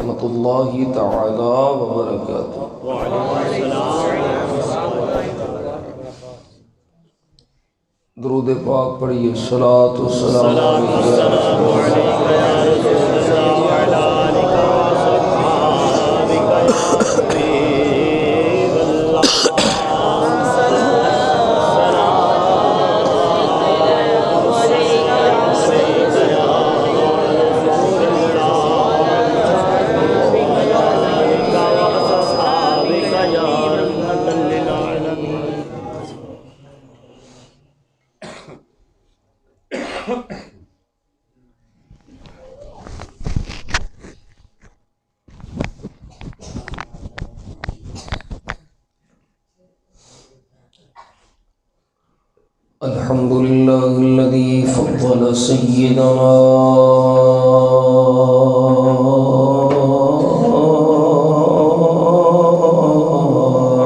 ورحمۃ اللہ تعالی وبرکاتہ۔ درود پاک پڑھیے۔ صلاۃ والسلام الحمد لله الذي فضل سيدنا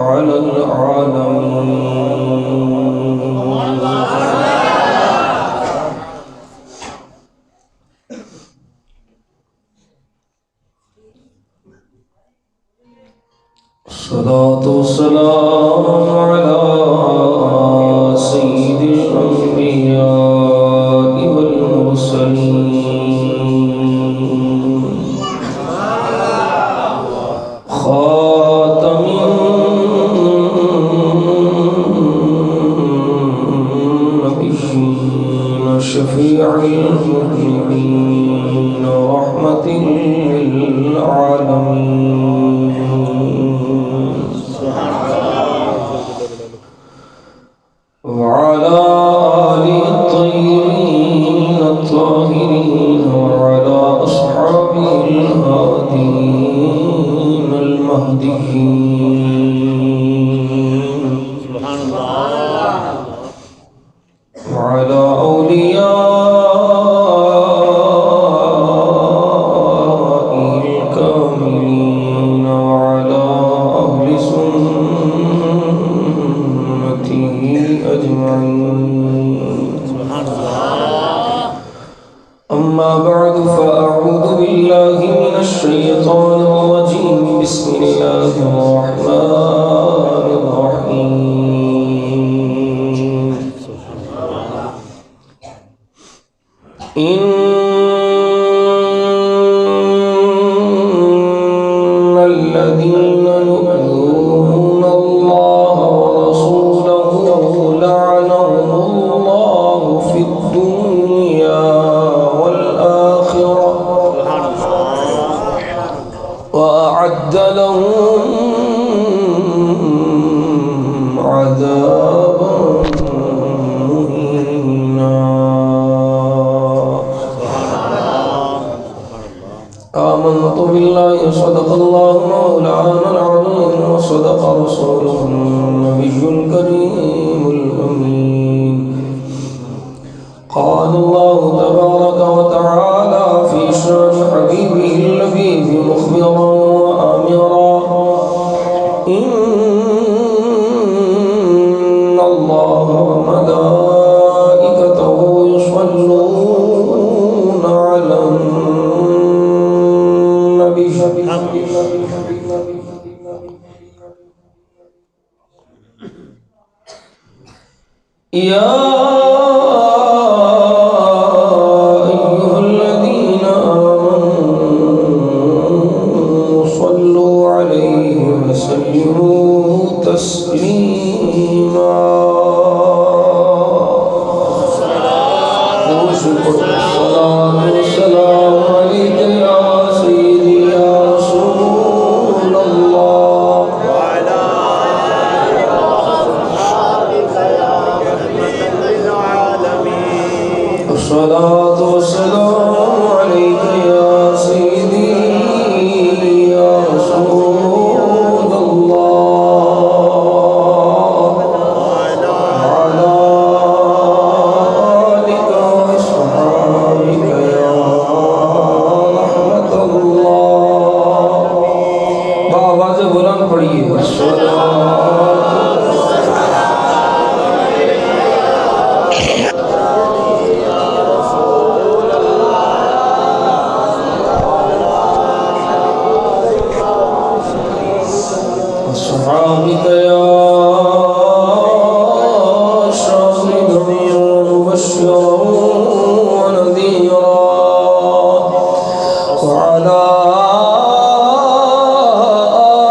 على العالمين، الصلاة والسلام على سيد الأنبياء والمرسلين، خاتم النبيين، شفيع المذنبين، رحمة للعالمين، وعلى آله الطيبين الطاهرين، وعلى أصحابه الهادين المهديين، وعلى أوليائه الكاملين، وعلى أهل سنته أجمعين. أما بعد، فأعوذ بالله من الشيطان الرجيم. بسم الله الرحمن الرحيم. إن الذين يؤذون الله ورسوله لعنهم الله في الدنيا والآخرة، وأعد لهم عذابا مهينا. آمنت بالله، صدق الله مولانا العظيم، وصدق رسوله النبي الكريم الأمين. قال الله تبارك وتعالى في شان حبيبه اللبيب مخبرا وآمرا: إن الله وملائكته يصلون على النبي يا أيها الذين آمنوا صلوا عليه وسلموا تسليما. الصلاة والسلام عليك يا سيدي يا رسول الله، وعلى آلك وأصحابك يا رحمة للعالمين. وعلى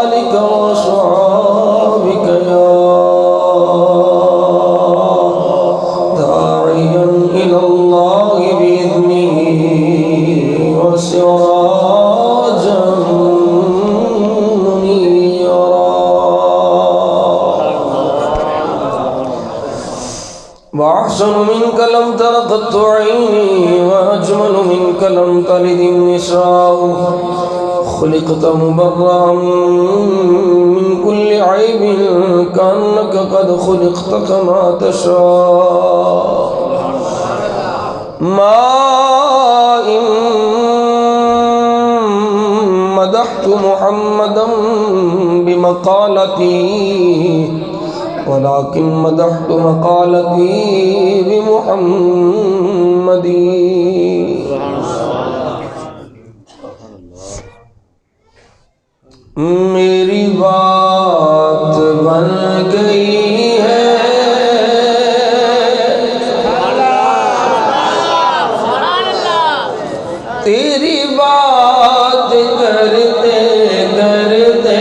آلك وصحابك يا داعيا إلى الله بإذنه وسراجا وأحسن منك لم تر قط عيني وأجمل منك لم تلد النساء خلقت مبرأ من كل عيب كأنك قد خلقت كما تشاء ما إن مدحت محمدا بمقالتي ولكن مدحت مقالتي بمحمد میری بات بن گئی ہے تیری بات کرتے کرتے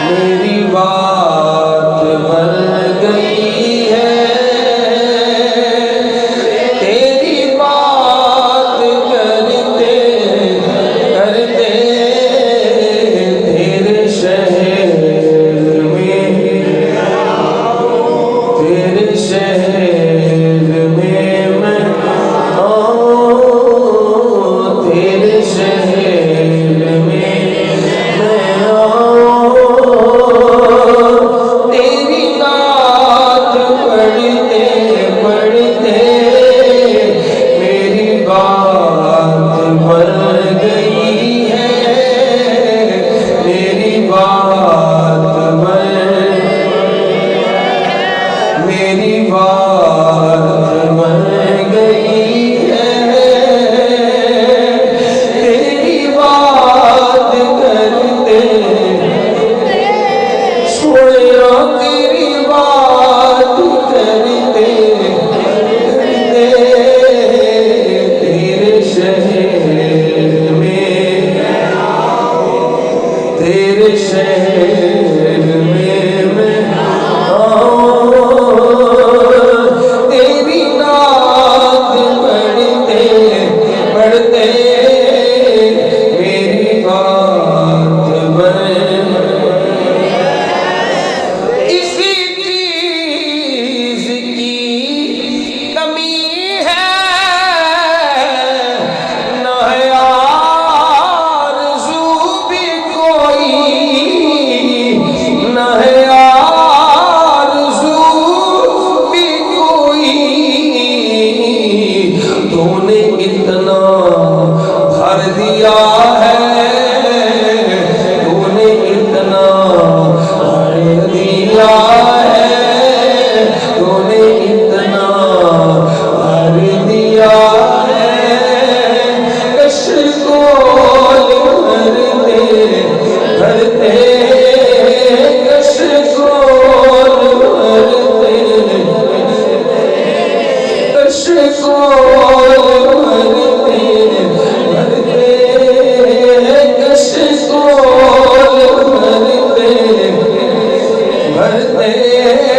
میری بات بن گئی ہے تیری بات کرتے کرتے تیرے شہر میں میں آؤں تیرے شہر میں آؤں تیری نعت پڑھتے پڑھتے میری بات بن گئی ہے میری بات میری بات بن گئی ہے تیری بات کرتے سویا تیری بات کرتے تیرے شہر میں تیرے شہر میں تیری نعت پڑھتے پڑھتے میری بات بن اسی چیز کی کمی ہے نہ ہے آرزو بھی کوئی نہ ہے تو نے اتنا بھر دیا ہے تو نے اتنا بھر دیا ہے تو نے اتنا بھر دیا ہے کش کو بھرتے بھرتے کش کو بھرتے کش کو Oh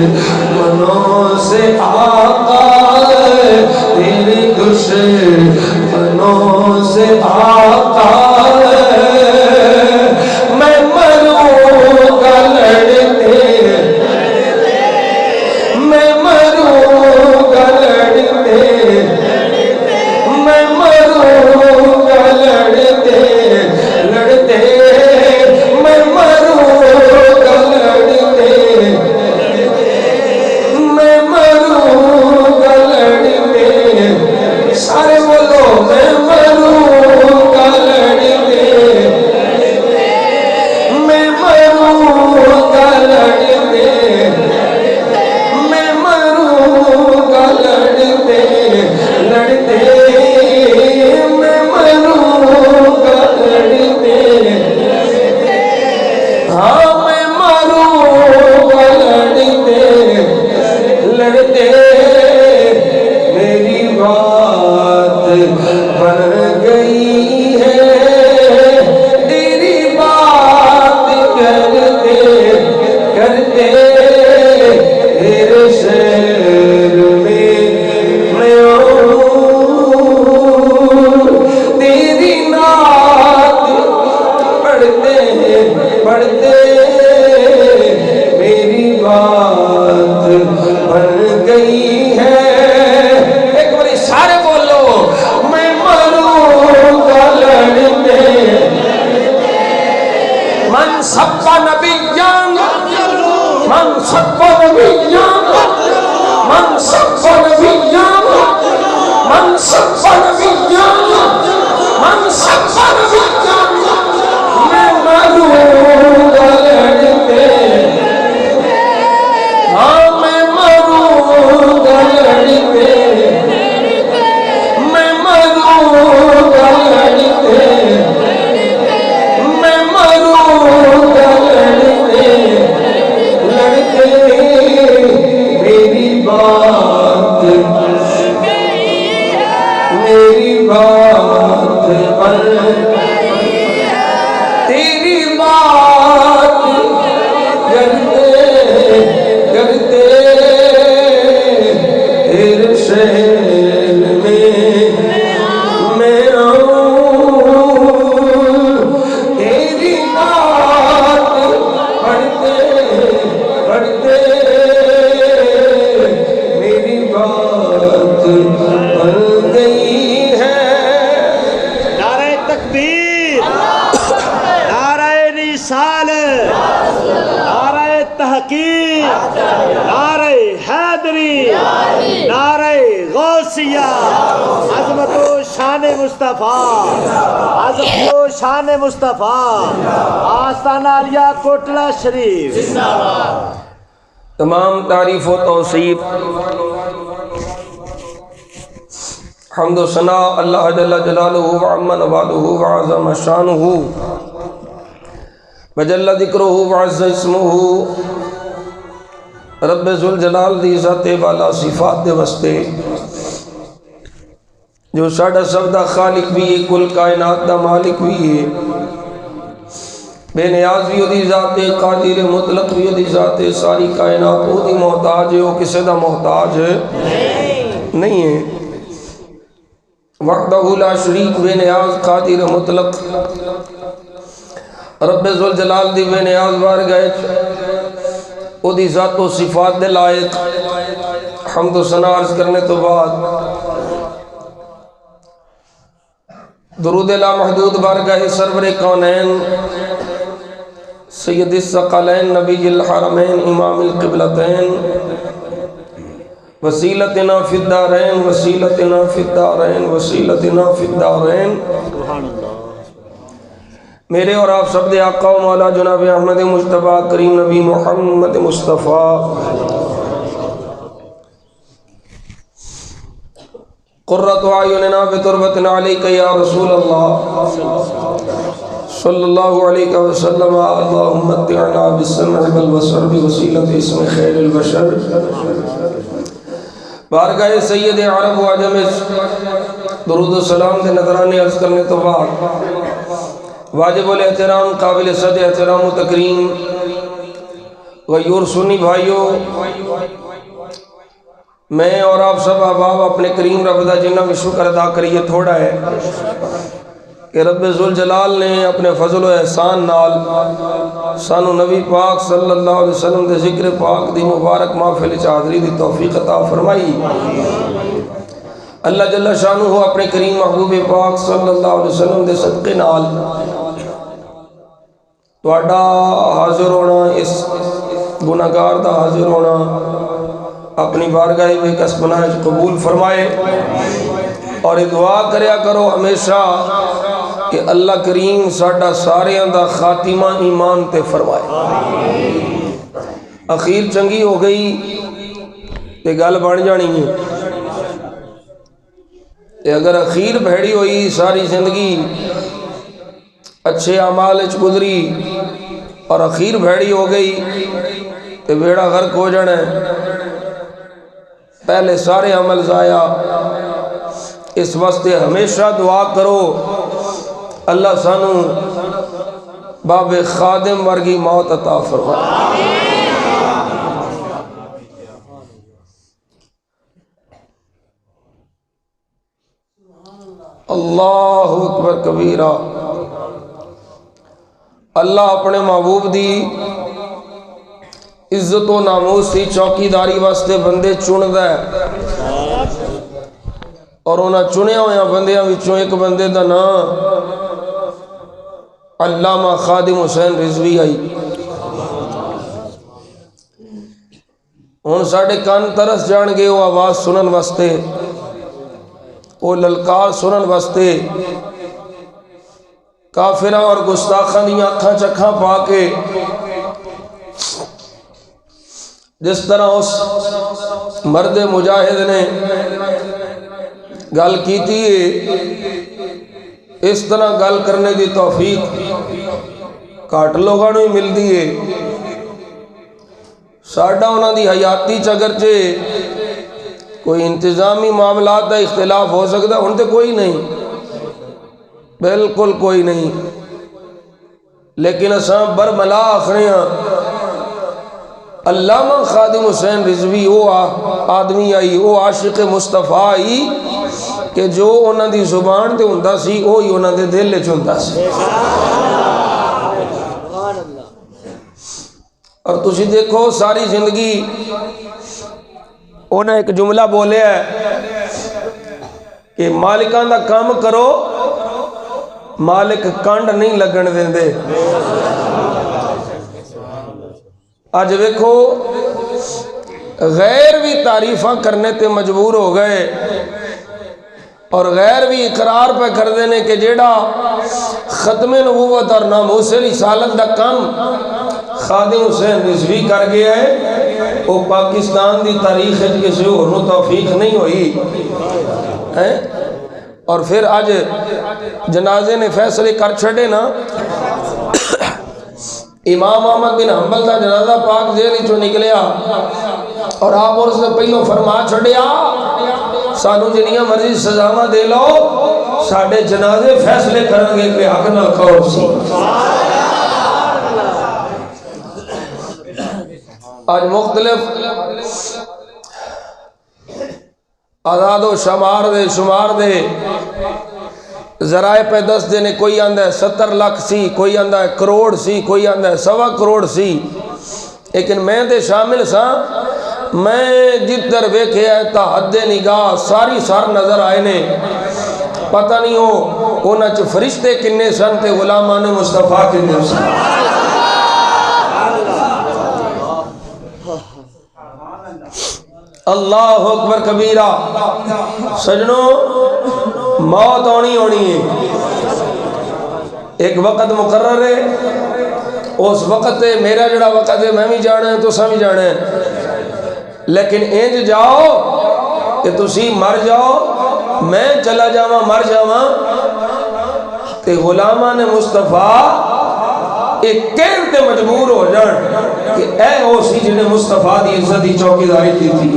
دشمنوں سے آقا تیرے دشمنوں سے آقا میں مروں گا لڑتے میں مروں گا لڑتے میں مروں گا لڑتے لڑتے میں مروں گا لڑتے میں مروں گا لڑتے سارے بولو میں مروں گا لڑتے میں مروں گا لڑتے میں مروں گا لڑتے لڑتے میں مروں گا لڑتے ہاں میں مروں گا لڑتے لڑتے میری بات بن گئی ہے تیری بات کرتے کرتے تیرے شہر میں آؤں تیری نعت پڑھتے پڑھتے میری بات بن گئی ہے ایک بار سارے بولو میں مروں گا لڑتے من سب نبی جان من سب نبی جان من سب نبی جان من سب نبی جان من سب نبی جان میں مروں گا لڑتے ہاں میں مروں گا لڑتے میں مروں گا لڑتے میں مروں گا لڑتے لڑتے میری بات میری بات بن تیری بات کرتے کرتے تیرے شہر میں آؤں تیری بات پڑھتے پڑھتے میری بات بن گئی ہے نعرہ تکبیر نعرہ رسالت نعرہ تحقیق نعرہ حیدری نعرہ غوثیہ عظمت و شان مصطفیٰ عظمت و شان مصطفیٰ آستانہ عالیہ کوٹلہ شریف تمام تعریف و توصیف حمد و ثنا اللہ جل جلالہ وعم نوالہ وعظم شانہ وجل ذکرہ وعز اسمہ رب ذوالجلال دی ذات والا صفات دے واسطے جو ساڈا سب دا خالق بھی ہے کل کائنات دا مالک بھی ہے بے نیاز بھی دی ذات قادر مطلق بھی دی ذات ساری کائنات وہ دی محتاج ہے وہ کسی دا محتاج نہیں ہے وحدہ لا شریک بے نیاز قادر مطلق رب ذوالجلال دی بے نیاز بار گئے او دی ذات و صفات دے لائق حمد و ثنا عرض کرنے تو بعد درود لا محدود بارگاہ سرور کونین سید الثقلین نبی الحرمین امام القبلتین وسیلتنا فی الدارین وسیلتنا فی الدارین وسیلتنا فی الدارین میرے اور آپ سب دے آقا و مولا جناب احمد مجتبیٰ کریم نبی محمد مصطفیٰ قرۃ اعیننا بتربت علیک یا رسول اللہ صلی اللہ علیہ وسلم اللہم متعنا بالسمع والبصر بوسیلۃ اسم خیر البشر بارگاہ سید عرب و عجم درود و سلام دے نظرانے عرض کرنے تو بعد واجب الاحترام قابل صد احترام و تکریم غیور سنی بھائیو، میں اور آپ سب احباب اپنے کریم رب دا جنہ بھی شکر ادا کریے تھوڑا ہے کہ رب ذوالجلال نے اپنے فضل و احسان نال سانو نبی پاک صلی اللہ علیہ وسلم دے ذکر پاک دی مبارک محفل حاضری دی توفیق عطا فرمائی۔ اللہ جل شانہ ہو اپنے کریم محبوب پاک صلی اللہ علیہ وسلم دے صدقے نال تواڈا حاضر ہونا، اس گناہگار دا حاضر ہونا اپنی بارگاہ بے کسبناہ قبول فرمائے، اور دعا کریا کرو ہمیشہ کہ اللہ کریم ساڈا ساریاں دا خاتمہ ایمان تے فرمائے۔ اخیر چنگی ہو گئی تے گل بن جانی ہے، تے اگر اخیر بھیڑی ہوئی ساری زندگی اچھے اعمال وچ گزری اور اخیر بھیڑی ہو گئی تے بیڑا غرق ہو جانا ہے، پہلے سارے عمل ضائع۔ اس واسطے ہمیشہ دعا کرو اللہ سانو باب خادم ورگی موت عطا فرمائے۔ اللہ اکبر کبیرہ۔ اللہ اپنے محبوب دی عزت و ناموس دی چوکیداری واسطے بندے چندا ہے، اور انہاں چنیا ہویا بندیاں وچوں ایک بندے دا نام علامہ خادم حسین رضوی آئی۔ ہن ساڈے کان ترس جان گے وہ آواز سنن واسطے، وہ للکار سنن واسطے، کافراں اور گستاخاں دیاں اکھاں چکھاں پا کے جس طرح اس مرد مجاہد نے گل کیتی ہے، اس طرح گل کرنے دی توفیق گھٹ لوگاں نوں ہی ملدی ہے۔ ساڈا انہاں دی حیاتی چگرچے کوئی انتظامی معاملات دا اختلاف ہو سکتا، ہن تے کوئی نہیں، بالکل کوئی نہیں، لیکن اساں برملا آکھنے ہاں علامہ خادم حسین رضوی وہ آدمی آئی، وہ عاشق مصطفیٰ آئی کہ جو انہاں دی زبان تے ہوندا سی وہی انہاں دے دل وچ ہوندا سی۔ اور تسی دیکھو ساری زندگی انہیں ایک جملہ بولیا ہے کہ مالکاں دا کام کرو، مالک کنڈ نہیں لگن دیندے۔ آج دیکھو غیر بھی تعریفاں کرنے تے مجبور ہو گئے، اور غیر بھی اقرار پہ کر دینے کہ جیڑا ختم نبوت اور ناموس رسالت دا کام خادم حسین رضوی کر گیا ہے، وہ پاکستان دی تاریخ کسی اور نو توفیق نہیں ہوئی ہے۔ اور پھر آج جنازے نے فیصلے کر چھڑے نا، امام احمد بن حنبل دا جنازہ پاک جیل چوں نکلیا، اور آپ اور سے پہلو فرما چھڑیا سانو جنیاں مرضی سزاواں دے لو، ساڈے جنازے فیصلے کرن گے کہ حق نال کھاؤ سی۔ آج مختلف آزاد و شمار دے ذرائع پہ دس دینے، کوئی آندہ ہے 70 لاکھ سی، کوئی آندہ ہے کروڑ سی، کوئی آندہ ہے 1.25 کروڑ سی، لیکن میں دے شامل سا، میں جدھر ویکھے ہے تا حد نگاہ ساری سار نظر آئے نے، پتہ نہیں ہو انہاں چ فرشتے کنے سن تے غلامان مصطفیٰ کنے سن۔ اللہ اکبر کبیرہ۔ سجنوں موت ہونی ہے، ایک وقت مقرر ہے، اس وقت میرا جڑا وقت ہے میں بھی جانا ہے تو سب بھی جانا ہے، لیکن انج جاؤ کہ تسی مر جاؤ، میں چلا جاواں مر جاواں تے غلامان مصطفیٰ ایک کہن تے مجبور ہو جان کہ اے او سی جنہیں مصطفیٰ دی عزت دی چوکیداری کی تھی۔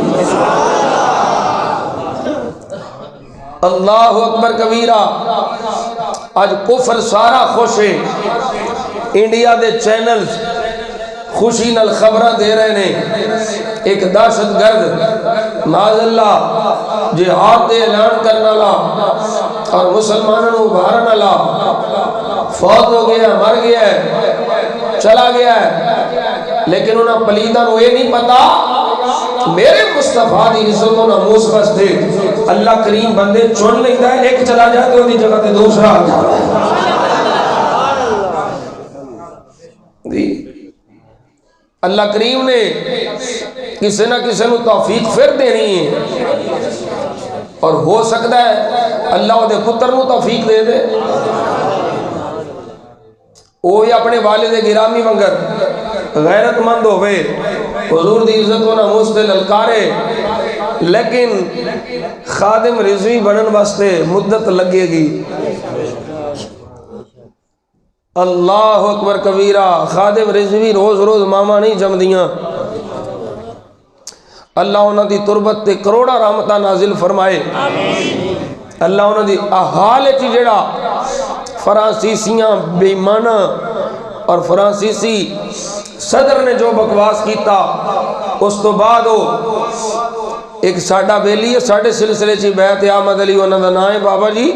اللہ اکبر کبیرہ۔ آج کفر سارا خوش ہے، انڈیا دے چینلز خوشی نال خبراں دے رہے نے ایک دہشت گرد معاذ اللہ جہاد دے اعلان کرنے والا اور مسلمانوں کو ابھارن والا فوت ہو گیا، مر گیا ہے، چلا گیا ہے، لیکن انہاں پلیداں نو یہ نہیں پتا میرے مصطفیٰ دی عزت و ناموس واسطے اللہ کریم بندے چن لیتا ہے، ایک چلا جائے تو دی جگہ تے دوسرا آ جاتا ہے۔ اللہ کریم نے کسی نہ کسی نو توفیق پھر دینی ہے، اور ہو سکتا ہے اللہ دے پتر نو توفیق دے دے، وہ اپنے والد گرامی منگر غیرت مند ہوئے، حضور دی عزت و ناموس تے للکارے، لیکن خادم رضوی بنن واسطے مدت لگے گی۔ اللہ اکبر کبیرہ، خادم رضوی روز روز ماما نہیں جم دیاں، اللہ انہاں دی تربت تے کروڑا رحمتہ نازل فرمائے، اللہ انہاں دی احال چی جڑا فرانسیسیاں بے ایمانہ اور فرانسیسی صدر نے جو بکواس کیتا، اس تو بعد وہ ایک ساڈا بیلی ہے ساڈے سلسلے چی بیعت احمد علی انہاں دا نام ہے بابا جی،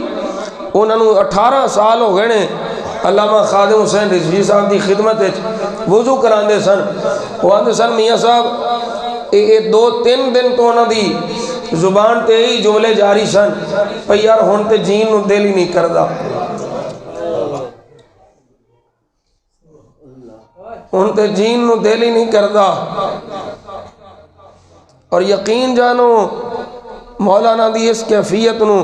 انہاں نو 18 سال ہو گئے نے علامہ خادم حسین رضوی صاحب دی خدمت وضو کراندے سن، وہ آندے سن میاں صاحب یہ 2-3 دن تو انہاں دی زبان تے ہی جملے جاری سن پہ یار ہون تے جین نو دل ہی نہیں کردا، ہون تے جین نو دل ہی نہیں کردا، اور یقین جانو مولانا دی اس کیفیت نو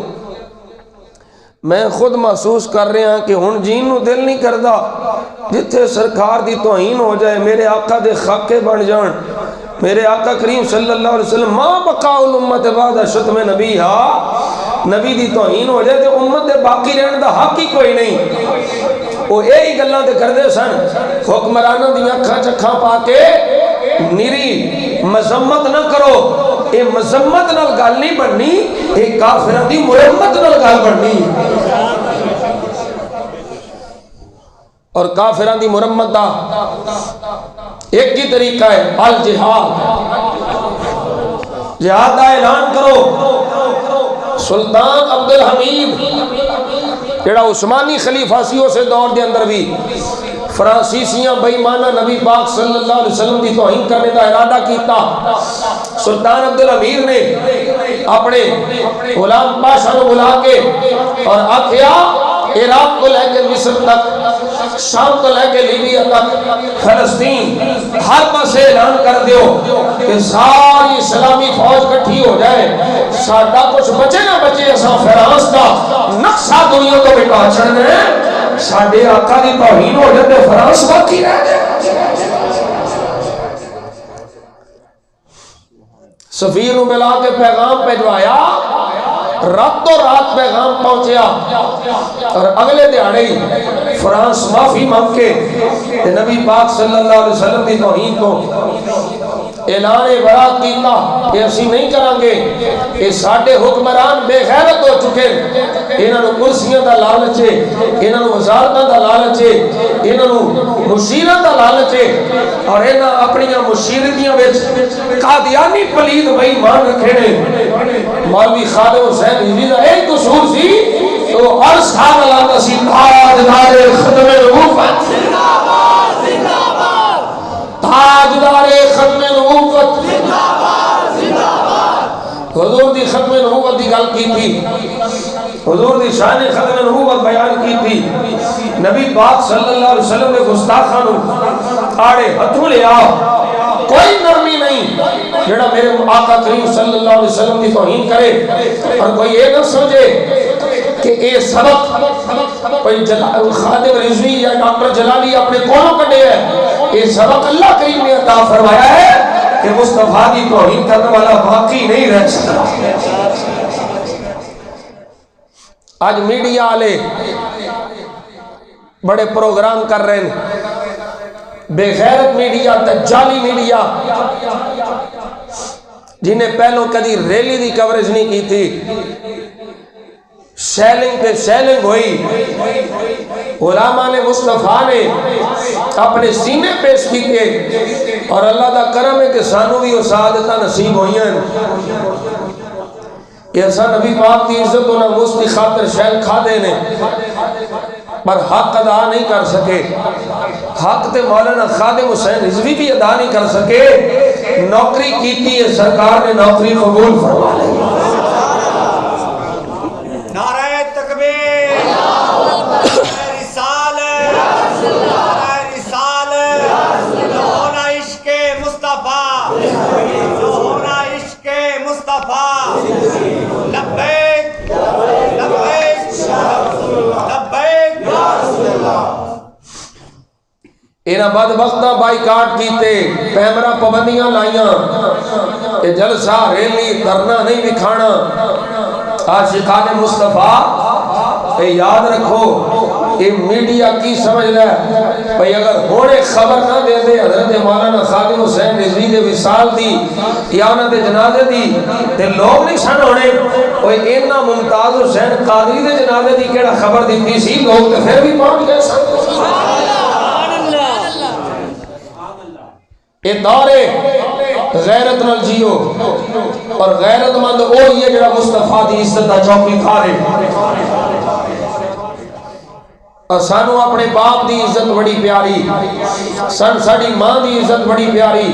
میں خود محسوس کر رہے ہیں کہ ہن جین نو دل نہیں کردا، جتھے سرکار دی توہین ہو جائے، میرے آقا دے خاکے بن جان، میرے آقا کریم صلی اللہ علیہ وسلم ما بقاء الامت بعد شتم نبی ہا، نبی دی توہین ہو جائے تو امت دے باقی رہن دا حق ہی کوئی نہیں، وہ یہی گلاں تے کردے سن، حکمراناں دی اکھاں چکھاں پا کے نیری مذمت نہ کرو، یہ مذمت نال گل نہیں بننی، یہ کافراں دی مرمت نال گل بننی، اور کافراں دی مرمت دا ایک ہی طریقہ ہے الجہاد، جہاد دا اعلان کرو۔ سلطان عبدالحمید جڑا عثمانی خلیفہ سی اسے دور دے اندر بھی فرانسیسیاں بے ایمانہ نبی پاک صلی اللہ علیہ وسلم دی توہین کرنے دا ارادہ کیتا، سلطان عبدالامیر نے اپنے غلام پاشا کو بلا کے اور آکھیا عراق کو لے کے مصر تک، شام کو لے کے لیبیا تک، فلسطین ہر پاسے اعلان کر دیو کہ ساری اسلامی فوج کٹھی ہو جائے، ساڈا کچھ بچے نہ بچے، اساں فرانس دا نقشہ دنیا کو مٹا چھڑنا ہے، ساڈے آقا دی توہین ہو جائے تے فرانس باقی رہ جائے۔ سفیر نو ملا کے پیغام بھجوایا، راتوں رات پیغام پہنچیا، اور اگلے دیہاڑے ہی فرانس معافی مانگ کے نبی پاک صلی اللہ علیہ وسلم کی توہین کو اعلان برات کیتا کہ اسی نہیں کریں گے، یہ ساڈے حکمران بے غیرت ہو چکے، انہاں نو کرسیاں دا لالچ ہے، انہاں نو وزارتاں دا لالچ ہے، انہاں نو مشیرت دا لالچ ہے، اور انہاں اپنی مشیرتیاں وچ قادیانی پلید بے ایمان رکھے نے۔ مولوی خادم حسین رضوی دا ایک قصور سی تو عرص تھا ملاتا سی تاجدار ختم نبوت، تاجدار ختم نبوت، حضور دی ختم نبوت دی گل کی تھی، حضور دی شان ختم نبوت بیان کی تھی، نبی پاک صلی اللہ علیہ وسلم نے گستاخانو آڑے ہتھوں لیا، کوئی نرمی نہیں جڑا میرے آقا کریم صلی اللہ علیہ وسلم کی توہین کرے، اور کوئی یہ نہ سمجھے کہ یہ سبق کوئی خادم رضوی یا ڈاکٹر جلالی اپنے کونوں کٹے ہے، یہ سبق اللہ کریم نے عطا فرمایا ہے کہ مصطفیٰ کی توہین کرنے والا باقی نہیں رہ سکتا۔ آج میڈیا والے بڑے پروگرام کر رہے ہیں، بے غیرت میڈیا، دجالی میڈیا، جنہیں پہلوں کدی ریلی دی کوریج نہیں کی تھی، سیلنگ پہ سیلنگ ہوئی، علماء نے مصطفیٰ نے اپنے سینے پیش کیتے، اور اللہ دا کرم ہے کہ سانو بھی وہ سعادتاں نصیب ہوئی ہیں کہ ایسا نبی پاک کی عزت و ناموس کی خاطر شیل کھا دینے پر حق ادا نہیں کر سکے۔ حق تے مولانا خادم حسین رضوی بھی ادا نہیں کر سکے، نوکری کیتی ہے، سرکار نے نوکری قبول فرما لی۔ نعرہ تکبیر، رسالت، نعرہ رسالت، جو ہونا عشق مصطفیٰ، جو ہونا عشق مصطفیٰ، لبیک لبیک لبیک۔ انہاں بدبختاں بائیکاٹ کیتے، پیمرا پابندیاں لائیاں، یہ جلسہ ریلی دھرنا نہیں دکھانا۔ عاشقان مصطفیٰ اے یاد رکھو، یہ میڈیا کی سمجھ رہا بھئی اگر ہونے خبر نہ دے دے حضرت مولانا خادم حسین رضوی دے وصال دی یا انہاں دے جنازے دی تے لوگ نہیں سن ہونے، اوہ اینا ممتاز حسین قادری دے جنازے دی کیڑا خبر دیتی سی، لوگ تے پھر بھی پہنچ گئے سن۔ یہ دور غیرت نال جیو، اور غیرت مند وہی ہے جڑا مصطفیٰ دی عزت دا چوکی دھارے۔ اور سانو اپنے باپ دی عزت بڑی پیاری، سن ساڑی ماں دی عزت بڑی پیاری،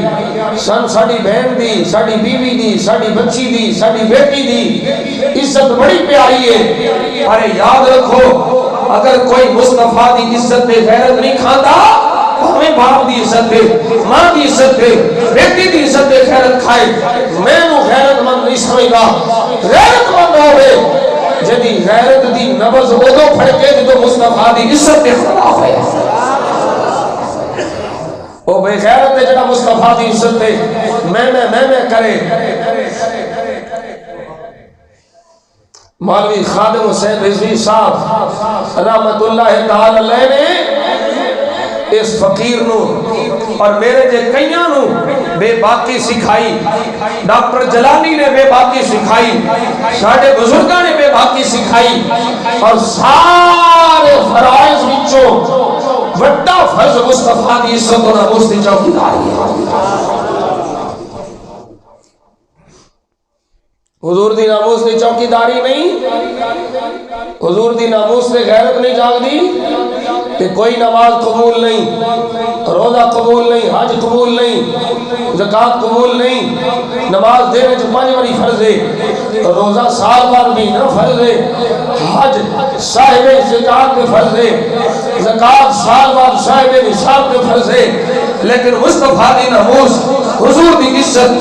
سن ساڑی بہن دی، ساڑی بیوی دی، ساڑی بچی دی، ساڑی بیٹی دی عزت بڑی پیاری ہے۔ ارے یاد رکھو، اگر کوئی مصطفیٰ دی عزت دے غیرت نہیں کھاتا، ہمیں باپ دی عزت دے، ماں دی عزت دے، بیٹی دی عزت دے غیرت کھائے، میں نو غیرت مند نہیں سمجھدا۔ غیرت مند ہوئے جدی غیرت دی نبض ادو پھڑکے جدو مصطفیٰ دی عزت دے خلاف ہے۔ او بے غیرت دے جڑا مصطفیٰ دی عزت دے میں کرے۔ مولوی خادم حسین رضوی صاحب رحمت اللہ تعالی علیہ نے اس فقیر نو اور میرے جے کئیاں نو بے باقی سکھائی، ڈاکٹر جلانی نے بے باقی سکھائی، ساڑھے بزرگاں نے بے باقی سکھائی، اور سارے فرائض وچوں وڈا فرض مصطفیٰ دی عزت و ناموس دی چوکیداری ہے۔ حضور دی ناموس دی چوکیداری نہیں، حضور دی ناموس دی غیرت نہیں جاگ دی کہ کوئی نماز قبول نہیں، روزہ قبول نہیں، حج قبول نہیں، زکاة قبول نہیں، نماز دینے جو 5 باری فرض ہے، روزہ سال بعد بھی نہ فرض ہے، حج صاحب زکاة پہ فرض ہے، زکاة سال بعد صاحب نصاب پہ فرض ہے، لیکن مصطفیٰ دی ناموس، حضور دی عزت،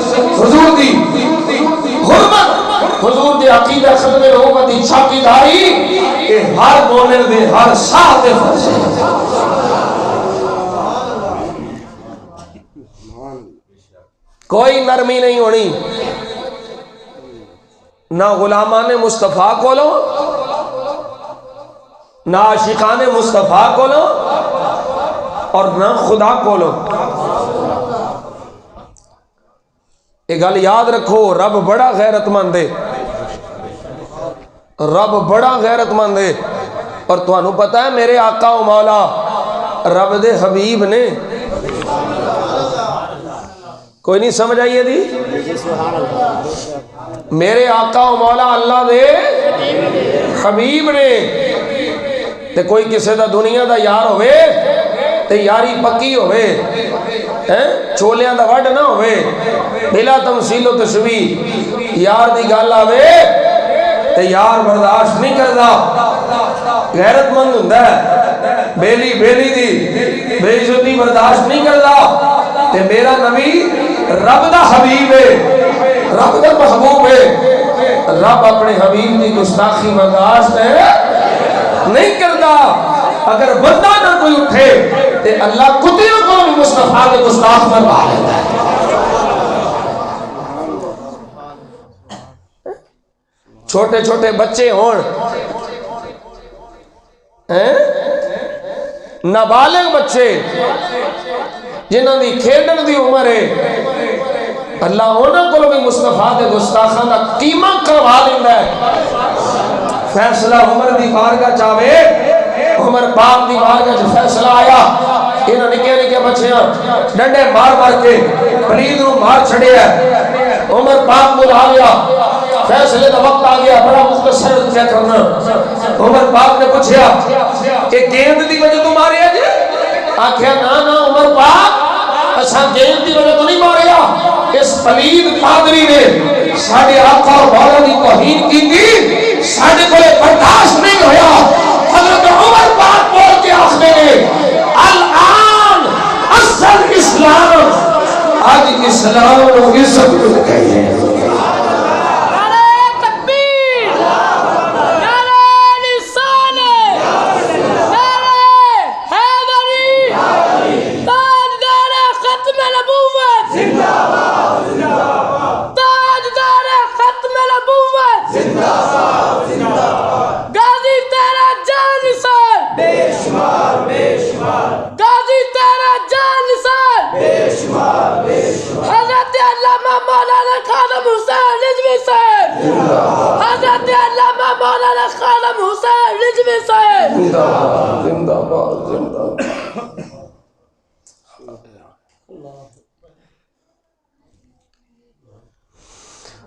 حضور دی حرمت، حضور دے عقیدہ ختم نبوت دی چوکیداری، یہ ہر مومن دے ہر ساتھ فرض ہے۔ کوئی نرمی نہیں ہونی، نہ غلامان مصطفیٰ کو لو، نہ عاشقان مصطفیٰ کو لو، اور نہ خدا کو لو۔ ایک گل یاد رکھو، رب بڑا غیرت مند ہے، رب بڑا غیرت مند ہے، اور تو انہوں پتہ ہے میرے آقا و مولا رب دے حبیب نے، کوئی نہیں سمجھ آئیے دی، میرے آقا و مولا اللہ دے حبیب نے، تے کوئی کسے دا دنیا دا یار ہوئے تے یاری پکی ہوئے، چولیاں دا وڈ نہ ہوئے، بلا تمثیل و تشبیہ، یار دی گل آوے تے یار برداشت نہیں کردا، غیرت مند ہوندا ہے، بیلی دی بے عزتی برداشت نہیں کردا، تے میرا نبی رب دا حبیب ہے، رب دا محبوب ہے، رب اپنے حبیب دی گستاخی برداشت نہیں کردا۔ اگر بندہ نہ کوئی اٹھے تے اللہ کتیوں کو بھی مصطفیٰ کے گستاخ مروا لیتا ہے۔ چھوٹے چھوٹے بچے ہون، نابالغ بچے جنہاں دی کھیڈن دی عمر ہے، اللہ انہاں کو بھی مصطفیٰ کے گستاخاں دا قیمہ کروا دیندا ہے۔ فیصلہ عمر دی بارگاہ چاہے عمر پاک دی بارگاہ چ فیصلہ آیا انہاں نکے نکے بچیاں ڈنڈے مار مار کے پلید نو مار چھڑیا عمر پاک بلا لیا فیصلے دا وقت آ گیا بڑا مختصر کیا کرنا عمر پاک نے پوچھا کہ گیند دی وجہ تو ماریا جی آکھیا نا عمر پاک اساں گیند دی وجہ تو نہیں ماریا اس پلید پادری نے ساڈے آقا اور مولا دی توہین کی تھی ساڈے کو برداشت نہیں ہویا حضرت عمر پاک بول کے آخنے الان اصل اسلام آج اسلام و عزت کو کہیے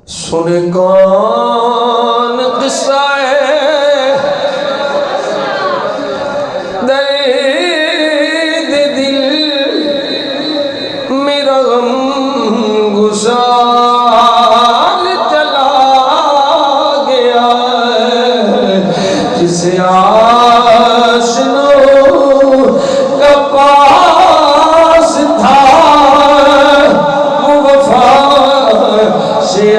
سنے کون قصہ درد دل میرا غم گزار چلا گیا جسے آشنوں کا پاس تھا وہ وفا سے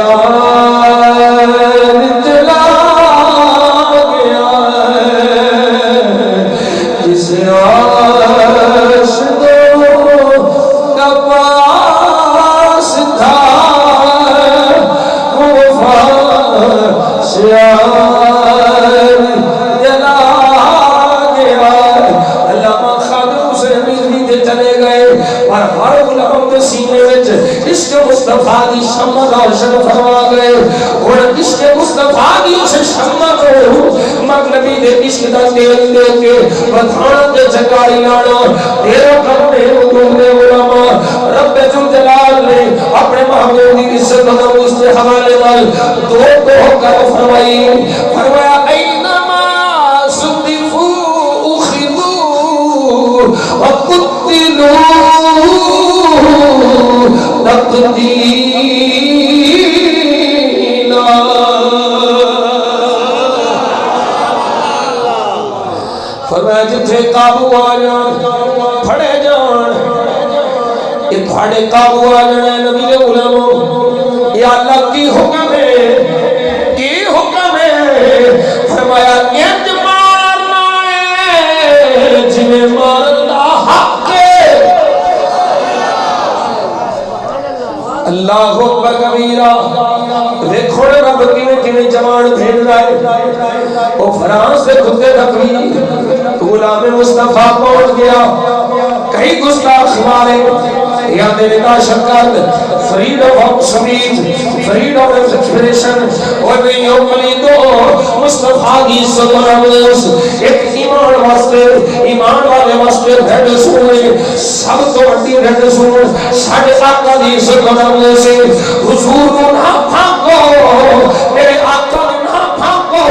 مصطفیٰ دی شمع روشن فرما گئے اور عشق مصطفیٰ دی اسے شمع کو مگ نبی دے عشق دا تیل دے کے بتھانا دے جگائی لانا تیرا کرنے حضور دے علماء رب جلال نے اپنے محبوب دی عزت و ناموس کے حوالے وال دو کر فرمایا اینما صدفوا اخذوا وقتلوا تقدینا فرمایا جتھے قابو آ جان پھڑے جان یہ تھوڑے قابو آ جانا نبی دے غلاموں یا اللہ کی حکم ہے کی حکم ہے فرمایا انج مارنا ہے جنہیں مارنا حق ہے اللہ اکبر کبیرہ دیکھو رب کیویں جوان بھیج رہا ہے وہ فرانس سے کتے تکوی غلام مصطفیٰ پہنچ گیا کئی گستاخ مارے یا میرے کا شکل freedom of speech freedom of expression اور یوم ملیدو مصطفیٰ کی سلامس ایک ایمان واسطے ایمان والے واسطے بھیڑ سونے سب تو بڑی بھیڑ سونے ساڑھے آقا دی سلامس حضور کو نہ پھانکو میرے آقا نہ پھانکو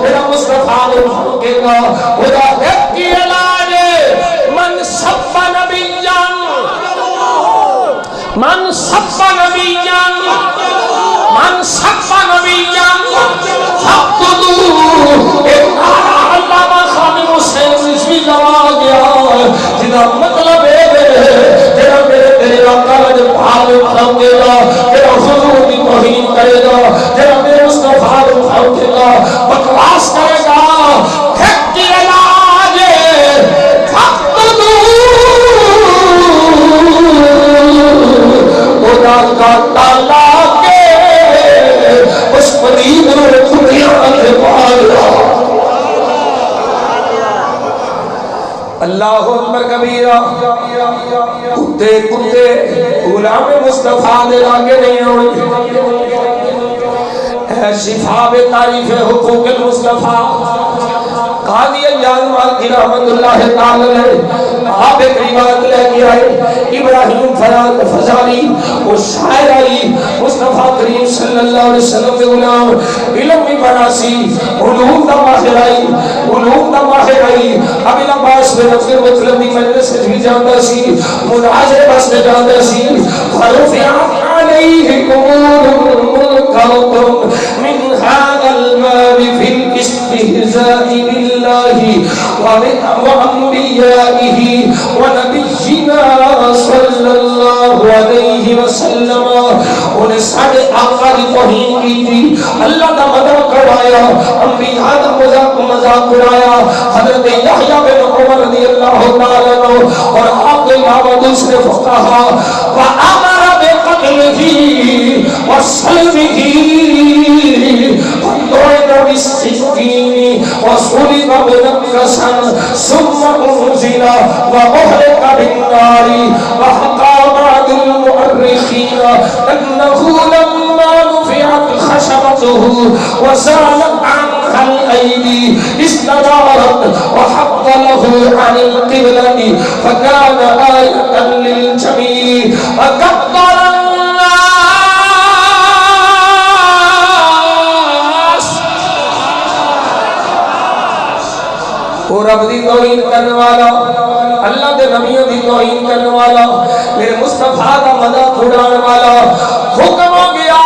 میرا مصطفیٰ نے پھانکے گا خدا ایک کی علاج من سب نبیان من سب نبیان من سب نبیان فقدو ایک نعرہ علامہ خادم حسین رضوی لوا گیا جنہا مطلب ہے جنہا میرے تیرے آقا نے بھاگ اٹھاؤں گا جنہا حضور کی توہین کرے گا جنہا میرے مصطفیٰ نے اٹھاؤں گا بکواس کرے گا پھیک کی علاج فقدو خدا کا تالا کے اس پرید میں دنیا کے پالا اللہ اکبر کبیرہ کتے کتے غلام مصطفیٰ دے لاگے نہیں ہوئی شفا بے تعریف حقوق المصطفیٰ قاضی ایاز مالکی رحمت اللہ تعالی آپ ایک روایت لے کے آئے ابراہیم فضالی وہ شاعر آئی مصطفیٰ کریم صلی اللہ علیہ وسلم کے غلام علم بھی بنا سی علوم دا ماہر آئی اب عباس بن عبد المطلب کی مجلس سے بھی جانتا سی مناظر بس میں جانتا سی فرفعت علیہ امور من هذا الباب في الاستهزاء بالله وأنبيائه ونبينا صلى الله عليه وسلم انہیں سارے آقا کی توہین کی تھی اللہ کا مذاق اڑایا انبیاء کا مذاق اڑایا حضرت یحییٰ بن عمر رضی اللہ تعالیٰ عنہ اور آپ کے علاوہ دوسرے فقہا وَأَمَرَ بِقَتْلِهِ وَصَلْبِهِ وَضُرِبَ بِالسِّكِّينِ وَصُلِبَ مُنَكَّسًا ثُمَّ أُنزِلَ وَأُحْرِقَ بِالنَّارِ وَحَكَى بَعْضُ الْمُؤَرِّخِينَ أَنَّهُ لَمَّا رُفِعَتْ خَشَبَتُهُ وَزَالَتْ عَنْهَا الْأَيْدِي اسْتَدَارَتْ وَحَطَّ لَهُ عَنِ الْقِبْلَةِ فَكَانَ آيَةً لِلْجَمِيعِ وَكَبَّرَ وہ رب دی توہین کرنے والا اللہ دے نبیوں دی توہین کرنے والا میرے مصطفیٰ دا مذاق اڑانے والا حکم ہو گیا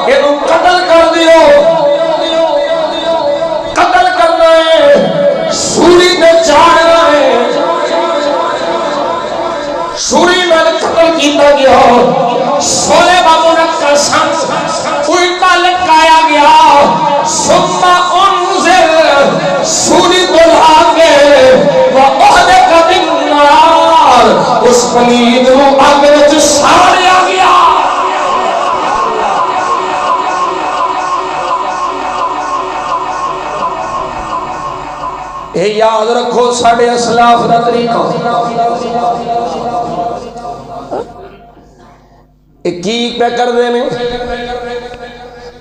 کہ تم قتل کر دیو قتل کرنا ہے سوری میں چاڑنا ہے سوری میں قتل کیتا گیا سولے بابو رکھا سن الٹا لٹکایا گیا سمہ انزل سوری بلا کے وَأُحْرِقَ بِالنَّارِ اس پلید رو آگ وچ ساڑیا گیا اے یاد رکھو ساڑھے اسلاف دا طریقہ ایک پہ کر دے میں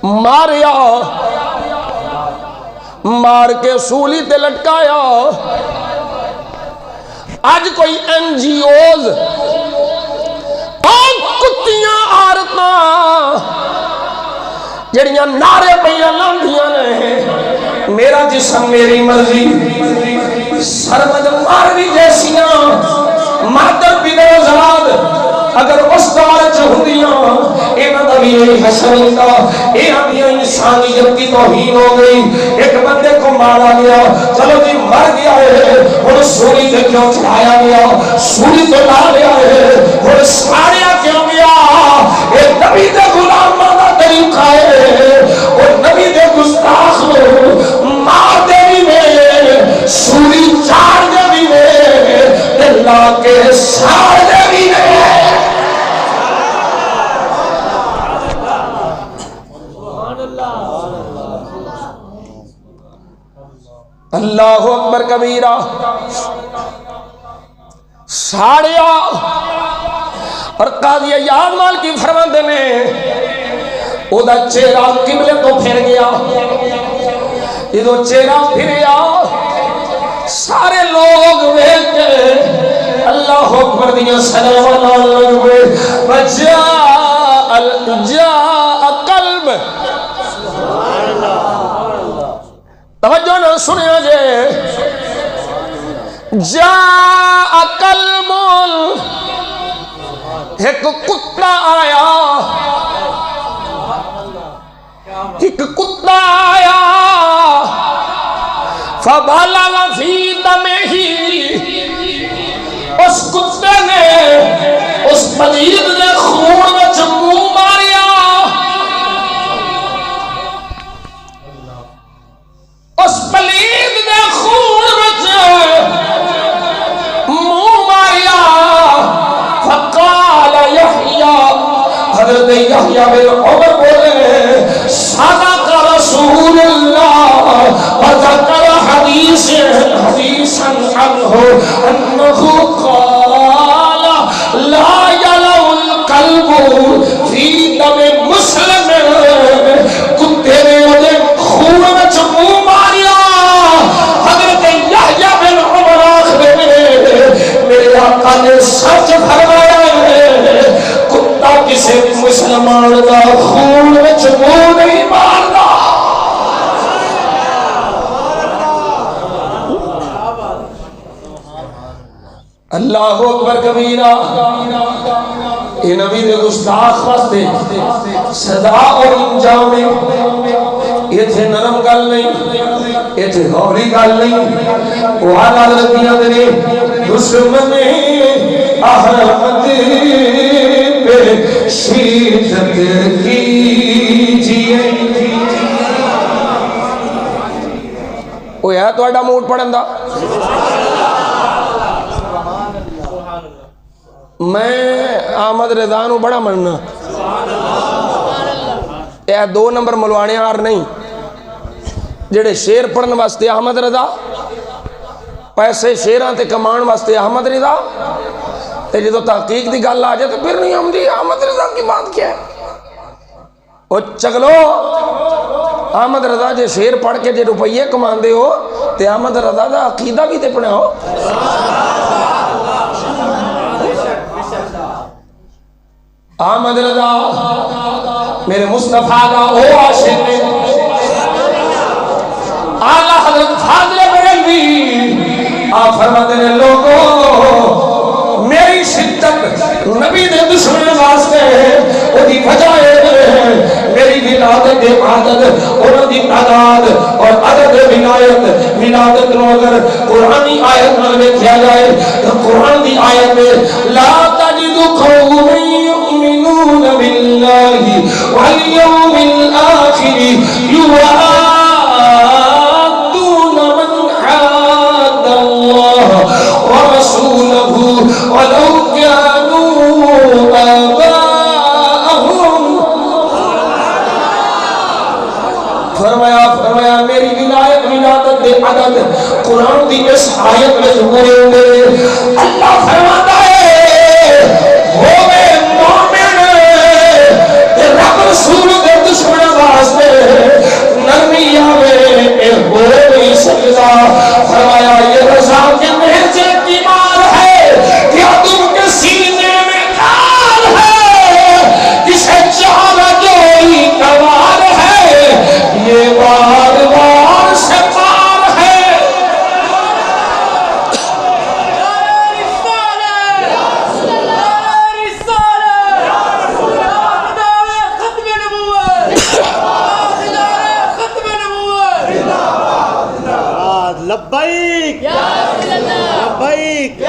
ماریا مار کے سولی تے لٹکایا آج کوئی این جی اوز اور کتیاں عارتاں جڑیاں نعرے پہیاں لاندیاں نے میرا جسم میری مرضی سرمد ماروی جیسیاں مادر بنا زاد اگر اس دور چہندیاں اینا دا بھی یہی حشر ہوتا اینا بھی انسانیت کی توہین ہو گئی ایک بندے کو مارا گیا چلو جی مر گیا ہے اور سوری سے کیوں چڑھایا گیا سوری تو لا گیا ہے اور ساریا کیوں گیا ایک نبی دے غلام مانا طریقہ ہے اور نبی دے گستاخ مار دے بھی میں سوری چار دے بھی میں اللہ کے سار دے بھی میں اللہ اکبر کبیرہ ساڑیا اور قاضی ایاز مالکی فرماندے نے او دا چہرہ قبلے تو پھر گیا یہ تو چہرہ پھر گیا سارے لوگ ویل کے اللہ اکبر دیا سلام اللہ وجاء قلب توجہ نہ سنیا جے جاء قلب ایک کتا آیا فبلغ فی دمہ اس کتے نے اس پلید نے خون میں چمو ماریا اس پلید نے خون میں منہ ماریا فقال یحییٰ حضرت یحییٰ بن عمر بولے صدق رسول اللہ وذکر حدیثاً عنہ انہو قال لا یلو القلب فی دم مسلم کتے نے خون وچ منہ نہیں ماردا اللہ اکبر کبیرہ یہ نبی دے گستاخ واسطے صدا اور انجام یہ تھے نرم گل نہیں یہ تھے غوری گل نہیں وہ آلہ رضیہ دے دشمن احمد پہ شدت کیجئے وہ ہے تو ایڈا موڈ پڑھن دا میں احمد رضا نو بڑا مننا یہ 2 نمبر ملوانے آر نہیں جڑے شیر پڑھن واسطے احمد رضا پیسے شیران تے کمان واسطے احمد رضا تے جدو تحقیق دی گل آ جائے تو پھر نہیں ہم دی احمد رضا کی بات کیا ہے او چگلو احمد رضا جے شیر پڑھ کے جے روپیے کمان دے ہو تے احمد رضا دا عقیدہ بھی تے پڑھا ہو احمد رضا میرے مصطفیٰ کا او عاشق ہے اعلیٰ حضرت فاضل بریلوی آپ فرماتے ہیں لوگوں میری شدت نبی دے دشمن واسطے وہ دی وجہ ہے میری ولادت عادت اور دی تعداد اور عدد ولادت نو اگر قرآنی آیت میں دیکھا جائے تو قرآن دی آیت میں لا تجد قوم يؤمنون بالله واليوم الآخر يوادون من حاد الله ورسوله ولو كانوا آباءهم فرمایا میری ولادت دے عدد قرآن دی اس آیت میں پورے ہوئے اللہ فرماتا ہے رسول دے دشمن واسطے نرمی آوے ہو نہیں سکتا فرمایا یہ رضا کے محجے کی مار ہے کیا تم کے سینے میں کار ہے کسے چالا جوئی کوار ہے یہ بار بار سے پار ہے لبیک لبیک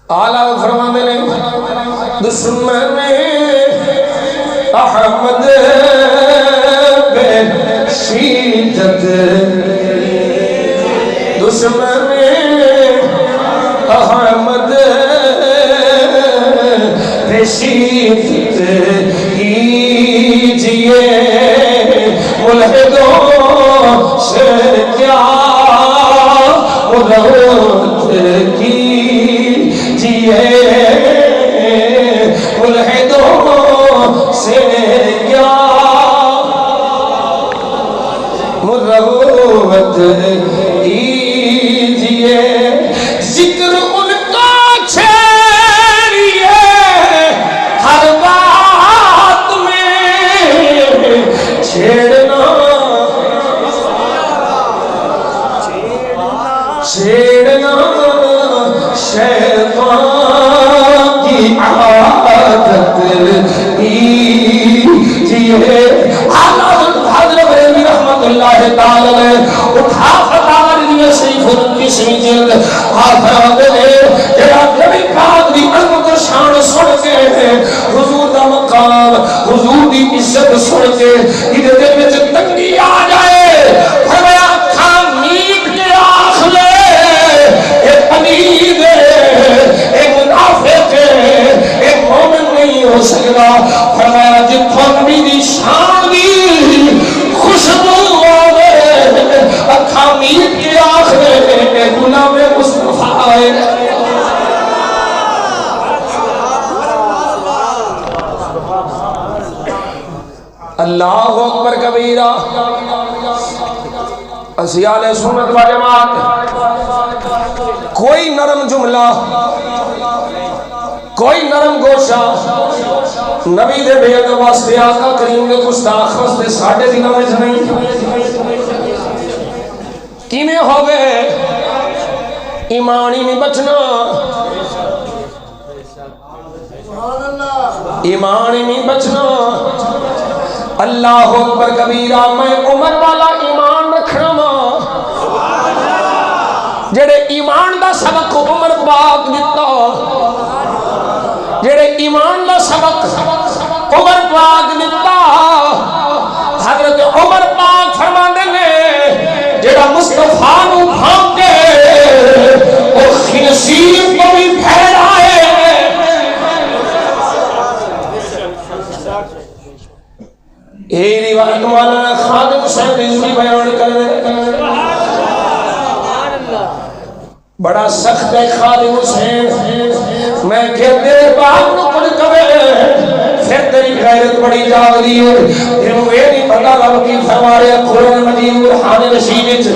اعلیٰ فرما میرے دشمن احمد بے شدت دشمن احمد بے شدت کیجئے ملحدوں سے کیا مدعوت کیجئے ملحدوں سے کیا مدعوت کیجئے ذکر ان کا چھیڑیے ہر بات میں چھیڑنا شیطان کی عادت کیجئے حضرت بریلوی رحمت اللہ تعالی اٹھا فتاوی رضویہ شریف کی جلد آدھر دے جڑا نبی پاک دی عظمت و شان سن کے حضور دا مقام حضور دی عزت سن کے ادھر دل میں تنگی آ جائے فرمایا کھان میٹ کے آخ لے ایک پنید ایک منافق ایک مومن نہیں ہو سکتا فرمایا جتوں نبی دی شان دی خوشبو آوے اکھا میٹ کے آخ لے غلام مصطفیٰ ہے اللہ اکبر کبیرہ اسیال سنت و جماعت کوئی نرم جملہ کوئی نرم گوشا نبی دے بے ادب واسطے آقا کریم دے گستاخ واسطے ساڈے دلوں وچ نہیں کیویں ہوے ایمان ہی نہیں بچنا ایمان ہی نہیں بچنا اللہ اکبر کبیرہ میں عمر والا ایمان رکھنا وا جڑے ایمان دا سبق عمر پاک دیتا جڑے ایمان دا سبق عمر پاک دیتا حضرت عمر پاک فرماندے نے جڑا مصطفیٰ نو بھانکے او خنزیر کو بھی پھیلائے یہ روایت مولانا خادم حسین رضوی بیان کر رہے بڑا سخت ہے خادم حسین میں کہتے باپ نو کچھ کرے پھر تیری غیرت بڑی جاگ دی ہے پھر وہ یہ نہیں پتا رب کی فرما رہے قرآن مجید برحان رشید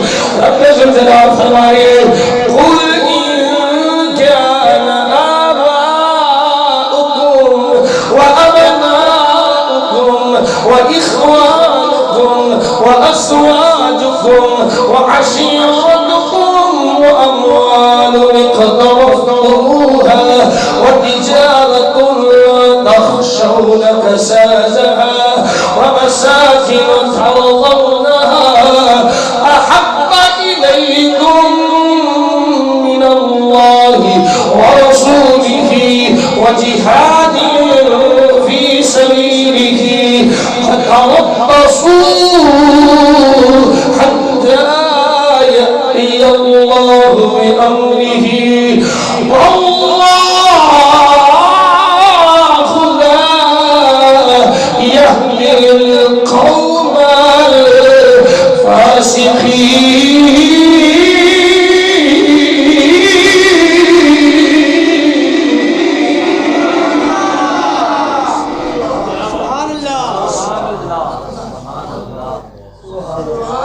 رب زلزلہ فرما رہے قل ان کان وإخوانكم وأزواجكم وعشيرتكم وأموال اقترفتموها وتجارة تخشون كسادها ومساكن ترضونها أحب إليكم من الله ورسوله وجهاد في سبيله فتربصوا حتى يأتي الله بأمره والله لا يهدي القوم الفاسقين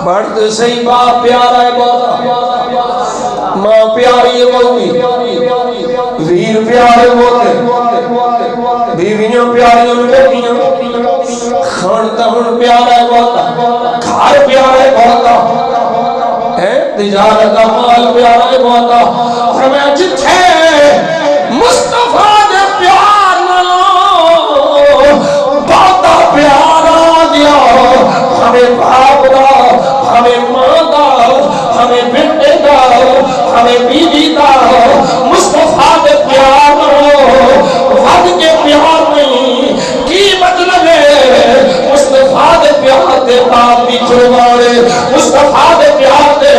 بڑھ صحیح باپ پیارا ہے بہت ماں پیاری ہے بہت ویر پیارے بہت بیویاں پیاریاں بیٹیاں خاندان پیارا ہے بہت گھر پیارا ہے بہت تجارت کا مال پیارا ہے بہت اور میں جتھے مصطفیٰ دے پیار نالوں بہت پیارا دیا ہمیں باپ دا ہمیں ماں دا ہمیں بیٹے دا ہمیں بیوی دا مصطفیٰ دے پیار ود کے پیار نہیں کی مطلب ہے مصطفیٰ دے پیار دے باپ بھی قربانے مصطفیٰ دے پیار دے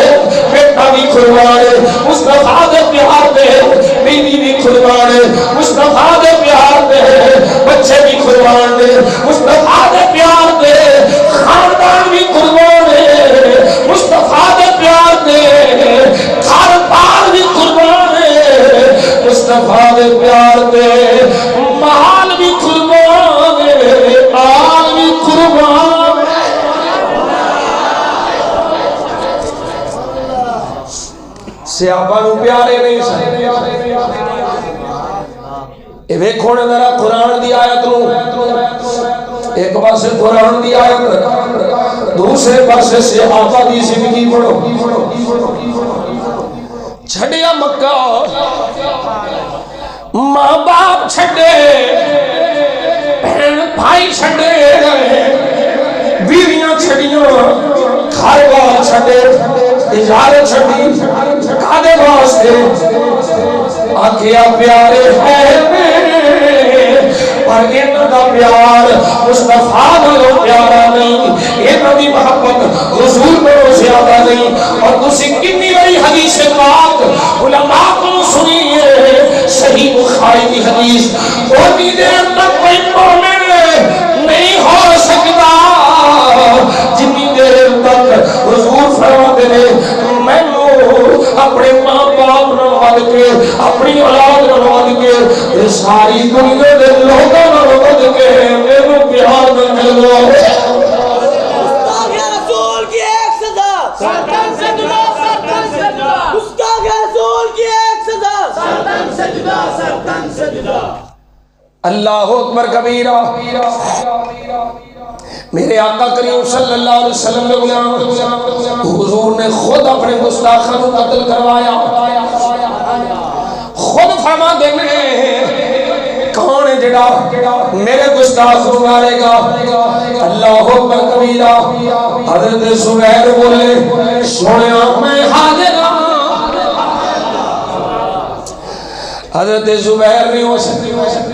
بیٹا بھی قربانے مصطفیٰ دے پیار دے بیوی بھی قربانے مصطفیٰ دے پیار دے بچے بھی قربانے مصطفیٰ دے پیار دے خاندان بھی قربانے مصطفیٰ دے پیار دے گھر بار بھی قربانے مصطفیٰ دے پیار دے مال بھی قربانے آل بھی قربانے صحابہ نو پیارے نہیں سکتے اے ویکھو نا ذرا قرآن دی آیت نو ایک پاسے قرآن دی آیت دوسرے پاسے صحابہ دی زندگی پڑھو چھڑیا مکہ ماں باپ چھڑے بہن بھائی چھڑے بیویاں چھڑیاں گھر بار چھڑے تجارت چھڑی کھادے واسطے آکھیا پیارے ہیں پر انہاں دا پیار مصطفیٰ نالوں پیارا نہیں انہاں دی محبت حضور نالوں زیادہ نہیں اور تسی کتنی بڑی حدیث پاک علماء کو سنیے صحیح بخاری کی حدیث اتنی دیر تک کوئی مومن نہیں ہو سکتا جتنی دیر تک حضور فرماتے ہیں میں اپنے ماں باپ نواد کے اپنی اولاد نواد کے ساری دنیا دے لوگوں نواد کے میرے پیار میں مل گیا گستاخ رسول کی ایک سزا سرطان سے جدا سرطان سے جدا گستاخ رسول کی ایک سزا سرطان سے جدا سرطان سے جدا اللہ اکبر کبیرہ۔ میرے آقا کریم صلی اللہ علیہ وسلم نے غلام حضور نے خود اپنے گستاخوں کو قتل کروایا، خود فرما دے کون ہے جڑا میرے گستاخ کو مارے گا؟ اللہ اکبر کبیرہ۔ حضرت زبیر بولے سونیا میں حاضر ہوں۔ حضرت زبیر نے اس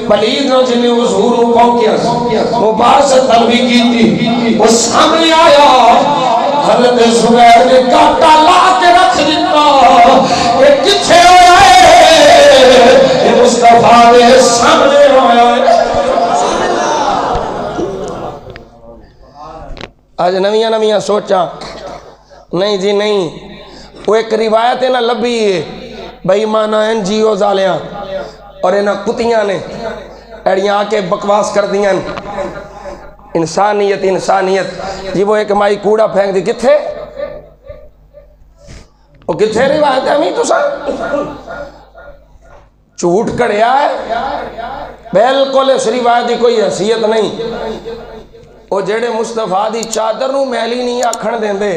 پلید نے جنہیں حضور کو پہنچیا مبارست طلبی کی تھی، وہ سامنے آیا، حضرت زبیر نے کاٹا لا کے رکھ دیتا، کہ کچھے ہویا ہے یہ مصطفیٰ نے سامنے آیا ہے۔ آج نویاں سوچا نہیں جی نہیں، وہ ایک روایت ہے نا لبی ہے بھائی مانا این جی او زالیاں اور اینا کتیاں نے ایڑیاں آکے بکواس کر دیاں انسانیت جی وہ ایک مائی کوڑا پھینک دی کتھے وہ کتھے روایت ہے ہمیں تو سا جھوٹ کڑیا ہے بالکل اس روایت دی کوئی حیثیت نہیں۔ وہ جڑے مصطفیٰ دی چادر نو میلی نہیں آکھن دیں دے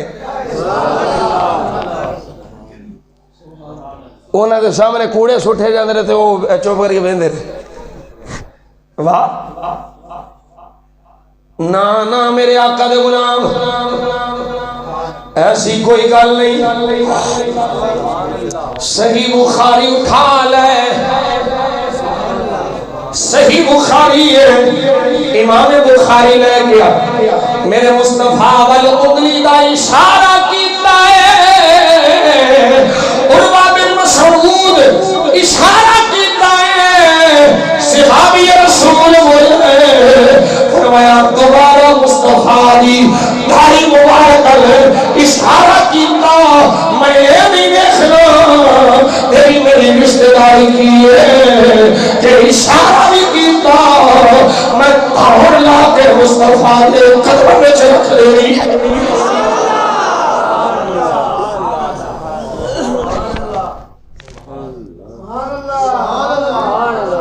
اونا دے سامنے کوڑے سٹھے جاندے رہتے وہ چوپ کر کے بیندے رہے۔ واہ نا میرے آقا دے غلام ایسی کوئی گل نہیں۔ صحیح بخاری اٹھا لے، صحیح بخاری ہے، امام بخاری لے گیا میرے مصطفیٰ والعدلی دا اشارہ کیتا ہے، عروہ بن مسعود اشارہ کیتا ہے، صحابی رسول بولے فرمایا دوبارہ مصطفیٰ دی داڑھی مبارک اشارہ کیتا، میں یہ نہیں دیکھنا تیری میری رشتہ داری کی ہے کہ اشارہ بھی کیتا، میں دھوڑ لا کے مصطفیٰ دے قدموں میں چلک لے۔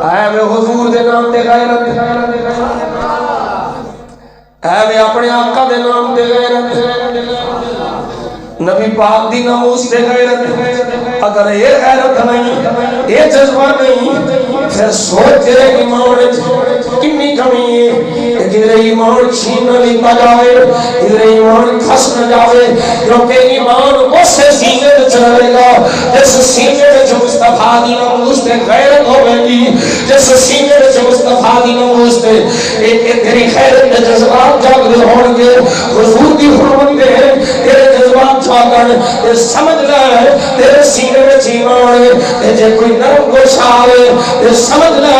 اے میں حضور دے نام دے غیرت، اے میں اپنے آقا دے نام دے غیرت، نبی پاک دی ناموس دے غیرت۔ اگر یہ غیرت نہیں، یہ جذبہ نہیں، پھر سوچ تیرے ایمان کنی کمی ہے، جدھر ایمان چھین نہ لیتا جاوے، جدھر ایمان کھس نہ جاوے، کیونکہ ایمان اس سینے میں چلے گا جس سینے میں مصطفیٰ دی ناموس دے غیرت ہوئے گی، جس سینے میں مصطفیٰ دی ناموس دے تیری غیرت دے جذبات جاگرے ہون گے، حضور دی حرمت دے تیرے جذبات جاگرے، تے سمجھ لے تیرے سینے میں ایمان ہے، جے کوئی نرم گوش آئے تے سمجھ لے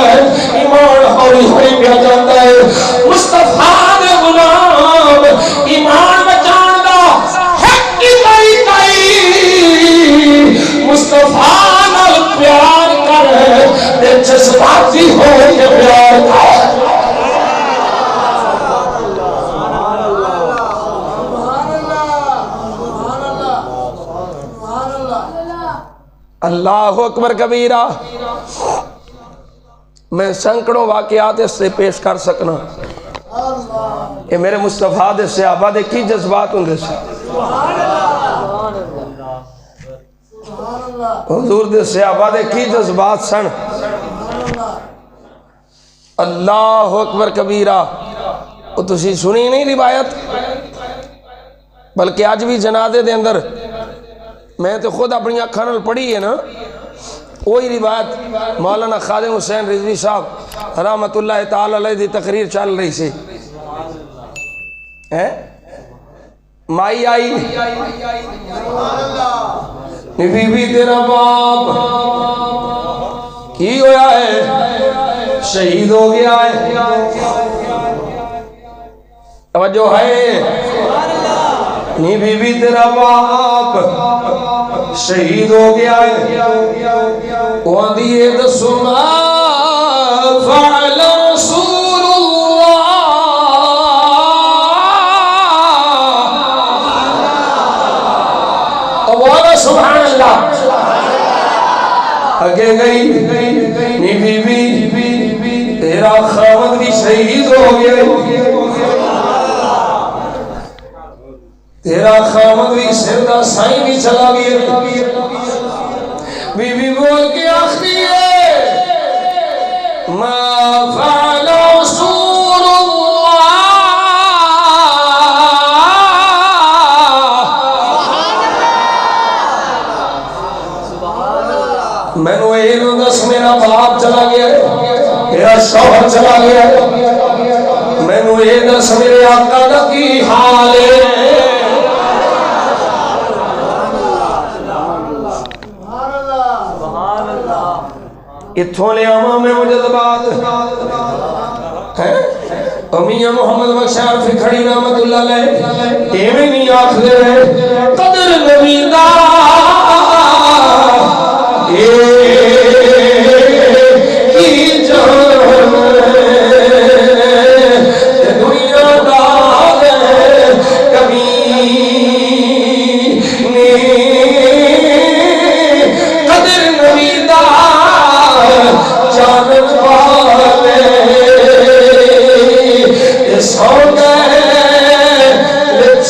ایمان ہولی ہولی پہ جاتا ہے۔ مصطفیٰ دے غلام ایمان بچان دا حق کی طریقائی، مصطفیٰ نال پیار کر تے جذباتی ہو کے پیار کر۔ اللہ اکبر کبیرہ۔ میں سینکڑوں واقعات اس سے پیش کر سکنا، یہ میرے مصطفیٰ دے صحابہ دے کی جذبات ہوں دے سے، حضور دے صحابہ دے کی جذبات سن۔ اللہ اکبر کبیرہ۔ وہ تسی سنی نہیں روایت، بلکہ آج بھی جنازے دے اندر میں تو خود اپنی آنکھوں نال پڑھی ہے نا، وہی روایت مولانا خادم حسین رضوی صاحب رحمت اللہ تعالی علیہ دی تقریر چل رہی سی، مائی آئی بی بی تیرا باپ کی ہویا ہے، شہید ہو گیا ہے، توجہ ہے، نی بی بی تیرا باپ شہید ہو گیا ہے، وہاں دیئے دسو ما فعل رسول اللہ، اور سبحان اللہ اگے گئی نی بی بی تیرا خامد بھی شہید ہو گیا، تیرا خامد بھی سردہ سائیں بھی چلا گیا، بی بی بول کے آخری ہے ما فعل رسول اللہ، میں نے یہ نو دس میرا باپ چلا گیا ہے، میرا شوہر چلا گیا ہے، میں نے یہ دس میرے آقا دا کی حال ہے۔ اتھوں لے آماں میں مجدبات امیہ محمد بخشار فکھڑی رحمت اللہ لے ایمیں نہیں آکھ دے رہے قدر نبی دا کی جان دنیا دار کبھی قدر نبی دا جانت والے سو گئے لچ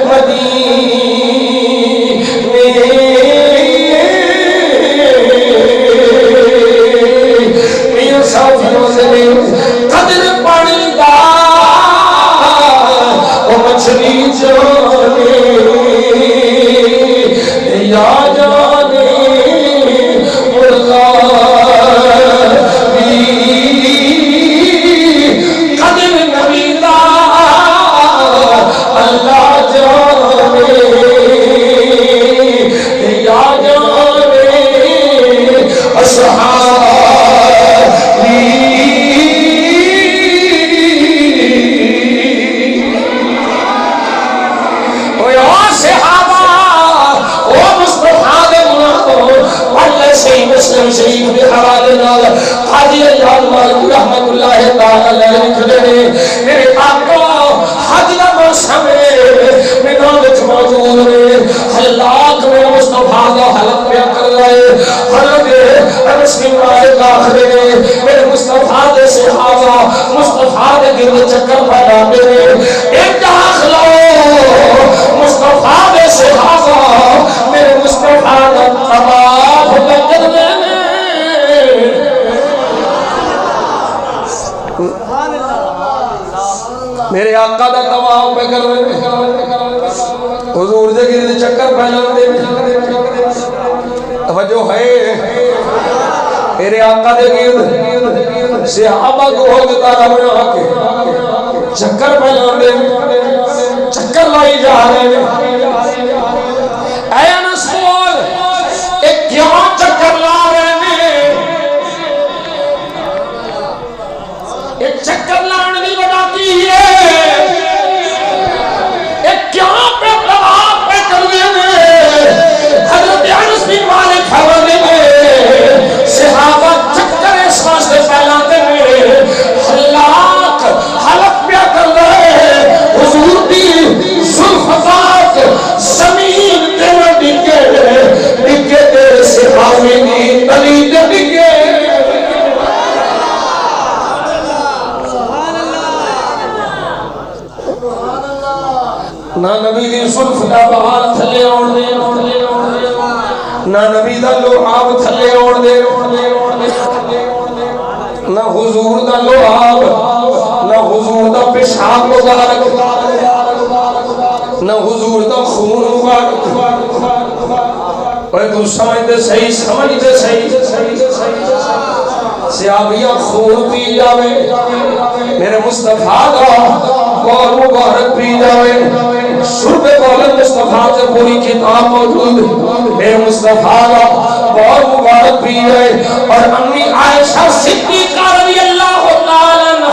مدینے میاں صافیوں سے قدر پانی دا وہ مچھلی جانے یا جانے مسلم شریف کے حوالے نال حاجی ایاد مالک رحمت اللہ تعالی لکھ دے میرے آقا حج دا موسم میدان وچ موجود نے حلاق میں مصطفیٰ دا حلق پیا کر رہے حضرت انس بن مالک آخر نے میرے مصطفیٰ دے صحابہ مصطفیٰ دے گرد چکر پھیلاتے نے ایک داخلو مصطفیٰ دے صحابہ میرے مصطفیٰ دا طواف کر دے میرے آقا دا طواف پہ کر رہے حضور دے گرد چکر پھیلان دے توجہ ہے میرے آقا دے گرد صحابہ کو ہوگتا رہا کے چکر پھیلان دے چکر لائی جا رہے اے انس بول ایک کیوں چکر لا رہے ہیں ایک چکر لانے دی وجہ کی ہے ایک کیوں پہ طواف پہ کر دے حضرت انس بن مالک حوالے میں صحابہ چکر اس واسطے پھیلاتے ہیں حلاق حلق پہ کر رہے حضور دی زلفقات زمین تے نہ ڈگے ڈگے تیرے صحابی دی تلی دے ڈگے نہ نبی دی زلف دا بہار تھلے آن دے نہ نبی دا لوحاب تھلے آن دے نہ حضور دا لوحاب نہ حضور دا پیشاب مبارک نہ حضور دا خون مبارک تو سمجھتے صحیح سمجھتے صحیح سیابیاں خون پی جاوے میرے مصطفیٰ دا اور مبارک پی جاوے شرب قولت مصطفیٰ سے پوری کتاب موجود میرے مصطفیٰ دا اور مبارک پی جائے اور امی عائشہ صدیقہ رضی اللہ تعالیٰ عنہ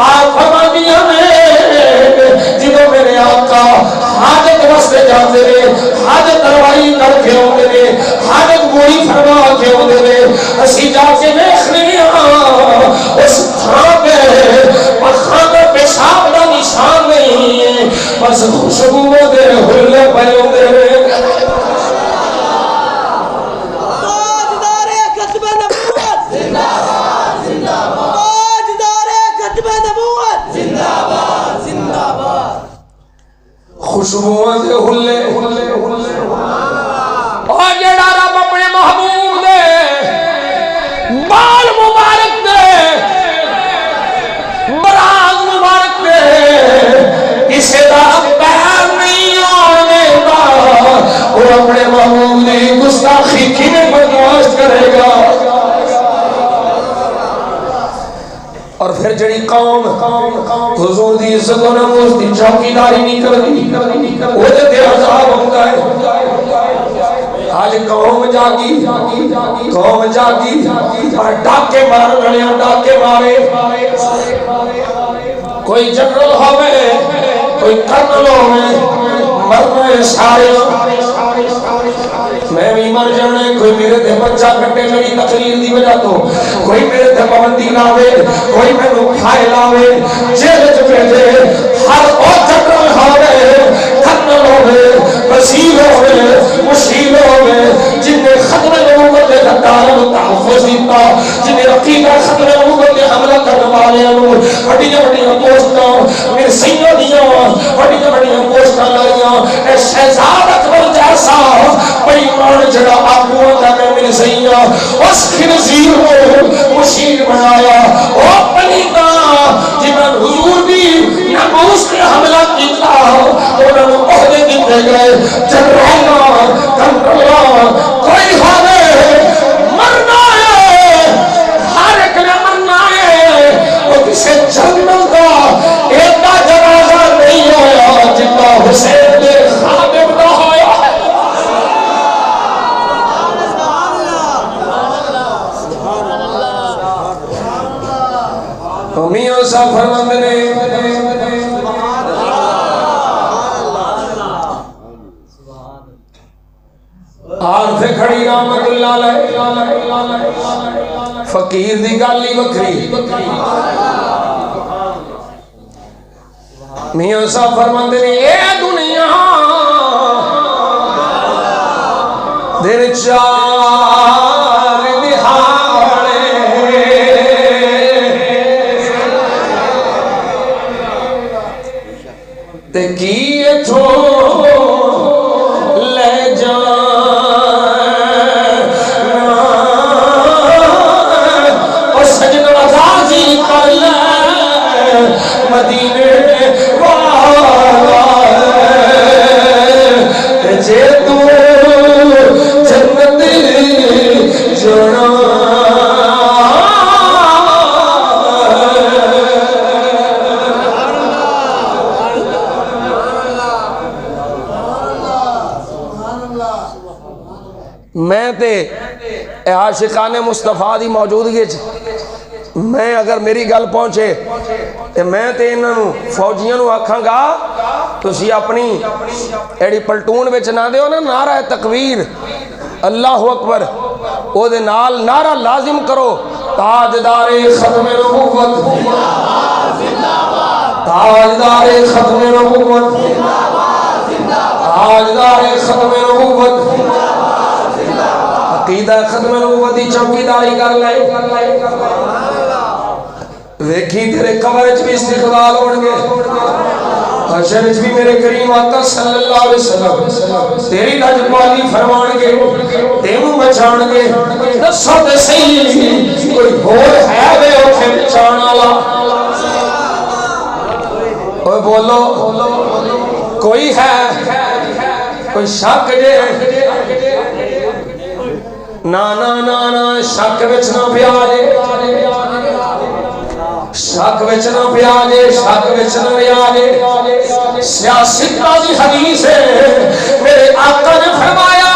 آپ فرمانیاں میں جنہوں میرے آقا حاجت واسطے جاتے رہے حاجت دلوائی کر کے ہوتے رہے حاجت گوئی فرما کے ہوتے رہے اسی جا کے دیکھنے اس تھاں پہ پخانہ پیشاب دا نشان نہیں ہے بس خوشبو دے ہلے پہلوں دے تاجدار ختم نبوت خوشبوؤں دے ہلے اور جڑا رب اپنے محبوب دے بال مبارک دے براز مبارک دے اسے دا پیر نہیں آنے گا اور اپنے محبوب دی گستاخی کی میں برداشت کرے گا اور پھر جڑی قوم حضور دی عزت و ناموس دی چوکیداری نہیں کرتی وہ تے عذاب ہوتا ہے آج قوم جاگی اور ڈاکے مار رہے ہیں ڈاکے مارے کوئی جنرل ہوئے کوئی کرنل ہوئے مرنے سارے میں بھی مر جانے کوئی میرے دے بچہ کٹے میری تقریر دی وجہ تو کوئی میرے دے پابندی لاوے کوئی میں نو کھائے لاوے جیل چکے دے ہر او جنرل ہوئے کرنل ہوئے وزیر ہوئے مشیر ہوئے جن نے ختم نبوت دے دار تحفظ دیتا جن نے عقیدہ ختم نبوت دے حملہ کرنے والے بڑیاں بڑیاں پوسٹاں میرے سیدیاں بڑیاں پوسٹاں لائیاں اے شہزاد اکبر جیسا بے ایمان جڑا آگوں دا میں میرے سیدیاں اس خنزیر کو مشیر بنایا او پلیتا جنہاں حضور دی ناموس نے حملہ کیتا انہوں نے عہدے دیتے گئے جنرالہ کنٹرولہ کوئی ہوئے مرنا ہے ہر ایک نے مرنا ہے وہ کسے جنرل دا ایک دا جنازہ نہیں ہویا جنہ حسین دے خادم دا ہویا میاں صاحب فرمند نے عارف کھڑی رحمت اللہ علیہ فقیر دی گالی بکری میاں صاحب فرمند نے اے دنیا دن چار دہاڑے تے کیے تھو لے جانا اور سجن عزازی کر لے مدینے والا جے تو جنت جانا میں تے عاشقان مصطفیٰ دی موجودگی میں اگر میری گل پہنچے تو میں تے انہوں فوجیاں نو آکھاں گا تسی اپنی ایڑی پلٹون وچ نہ دیو نا نعرہ تکبیر اللہ اکبر او دے نال نعرہ لازم کرو تاجدار ختم نبوت تاجدار ختم نبوت تاجدار ختم نبوت عقیدہ ختم نبوت دی چوکیداری کر لے ویکھی تیرے قبر وچ بھی استقبال ہون گے حشر وچ بھی میرے کریم آقا صلی اللہ علیہ وسلم تیری لجپالی فرمان گے تینوں بچان گے دسو تے صحیح کوئی ہور ہے وے اوتھے بچان والا اوے بولو کوئی ہے کوئی شک جے نا شک وچ نہ پیا جے شک وچ نہ پیا جے شک وچ نہ پیا جے سیاستہ دی حدیث ہے میرے آقا نے فرمایا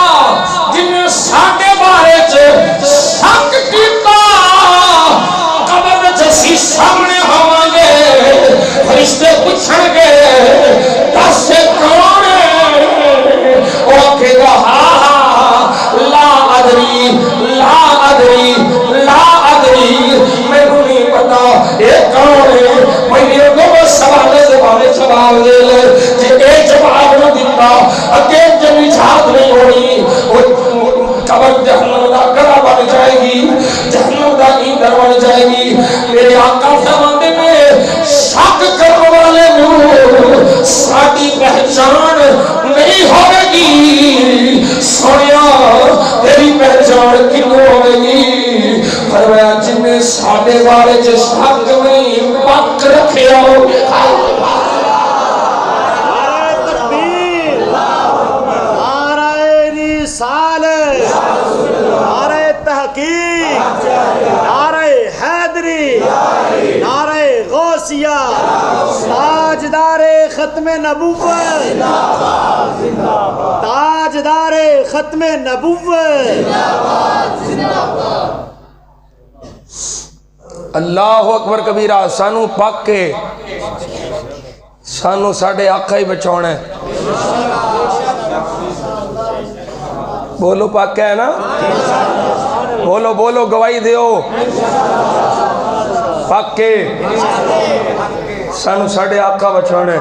جن ساڈے بارے چ شک کیتا قبر وچ اسی سامنے ہوواں گے فرشتے پوچھن گے دس کون ہے او کہے گا لا ادری میں نہیں پتا یہ کون ہے میں دو سوال بارے جواب دے لے جی اے جواب نہ دیتا اگے جنی جہاد نہیں ہونی قبر جہنم دا گڑا بن جائے گی جہنم دا ایندھن بن جائے گی میرے آقا فرمایا بارے جس حق نہیں پک رکھے ہو نعرہ تحقیق، نعرہ حیدری، نعرہ غوثیہ، تاجدار ختم نبوت، تاجدار ختم نبوت۔ اللہ اکبر کبیرہ۔ سانو پاک کے سانو ساڑھے آقا ہی بچاؤنا ہے۔ بولو پاک ہے نا، بولو بولو گواہی دیو پاک کے سانو ساڑھے آقا بچاؤنا ہے۔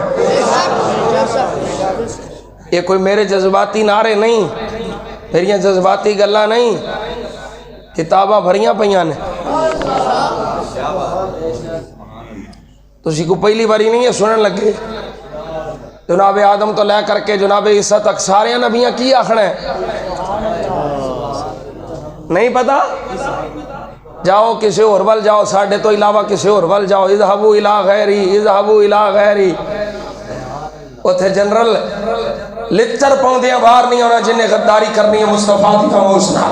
یہ کوئی میرے جذباتی نعرے نہیں، میری جذباتی گلہ نہیں، کتاباں بھریاں پہیاں نے۔ تو اسی کو پہلی باری نہیں ہے سنن لگے۔ جناب آدم تو لے کر کے جناب عیسیٰ تک سارے نبیاں کی آخر ہیں، نہیں پتا؟ جاؤ کسی اور ول جاؤ، ساڑھے تو علاوہ کسی اور ول جاؤ، اذهبوا الى غیری، اذهبوا الى غیری۔ اتھے جنرل لچر پاؤندیاں باہر نہیں ہونا جنہیں غداری کرنی ہے مصطفیٰ کی خاموش نہ۔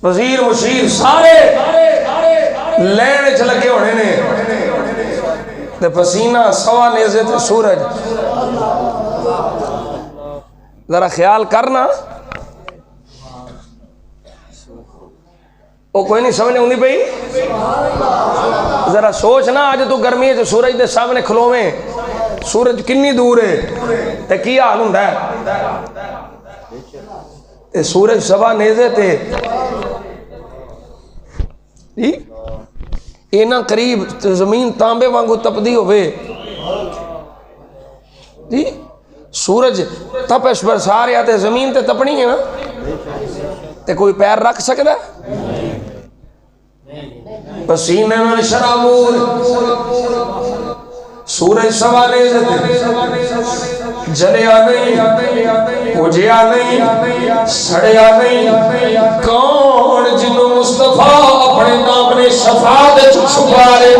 وزیر مشیر سارے لینے چ لگے ہونے نے، تے پسینہ سوا نیزے تے سورج۔ ذرا خیال کرنا، وہ کوئی نہیں سمجھنے ہوں پئی۔ ذرا سوچنا، آج تو گرمی ہے جو سورج دے سامنے کھلوویں، سورج کنی دور ہے تے کی حال ہوندا ہے؟ تے سورج سوا نیزے تے جی اینا قریب زمین تانبے وانگو تپدی ہوئے جی، سورج تپش پر سارے آتے زمین تے تپنی ہے نا، تے کوئی پیر رکھ سکتا ہے؟ پسینے میں شرابور سورج سوارے جلیا نہیں، پوجیا نہیں، سڑیا نہیں، کون جنہوں مصطفیٰ اپنے نام نے شفاعت چھپارے۔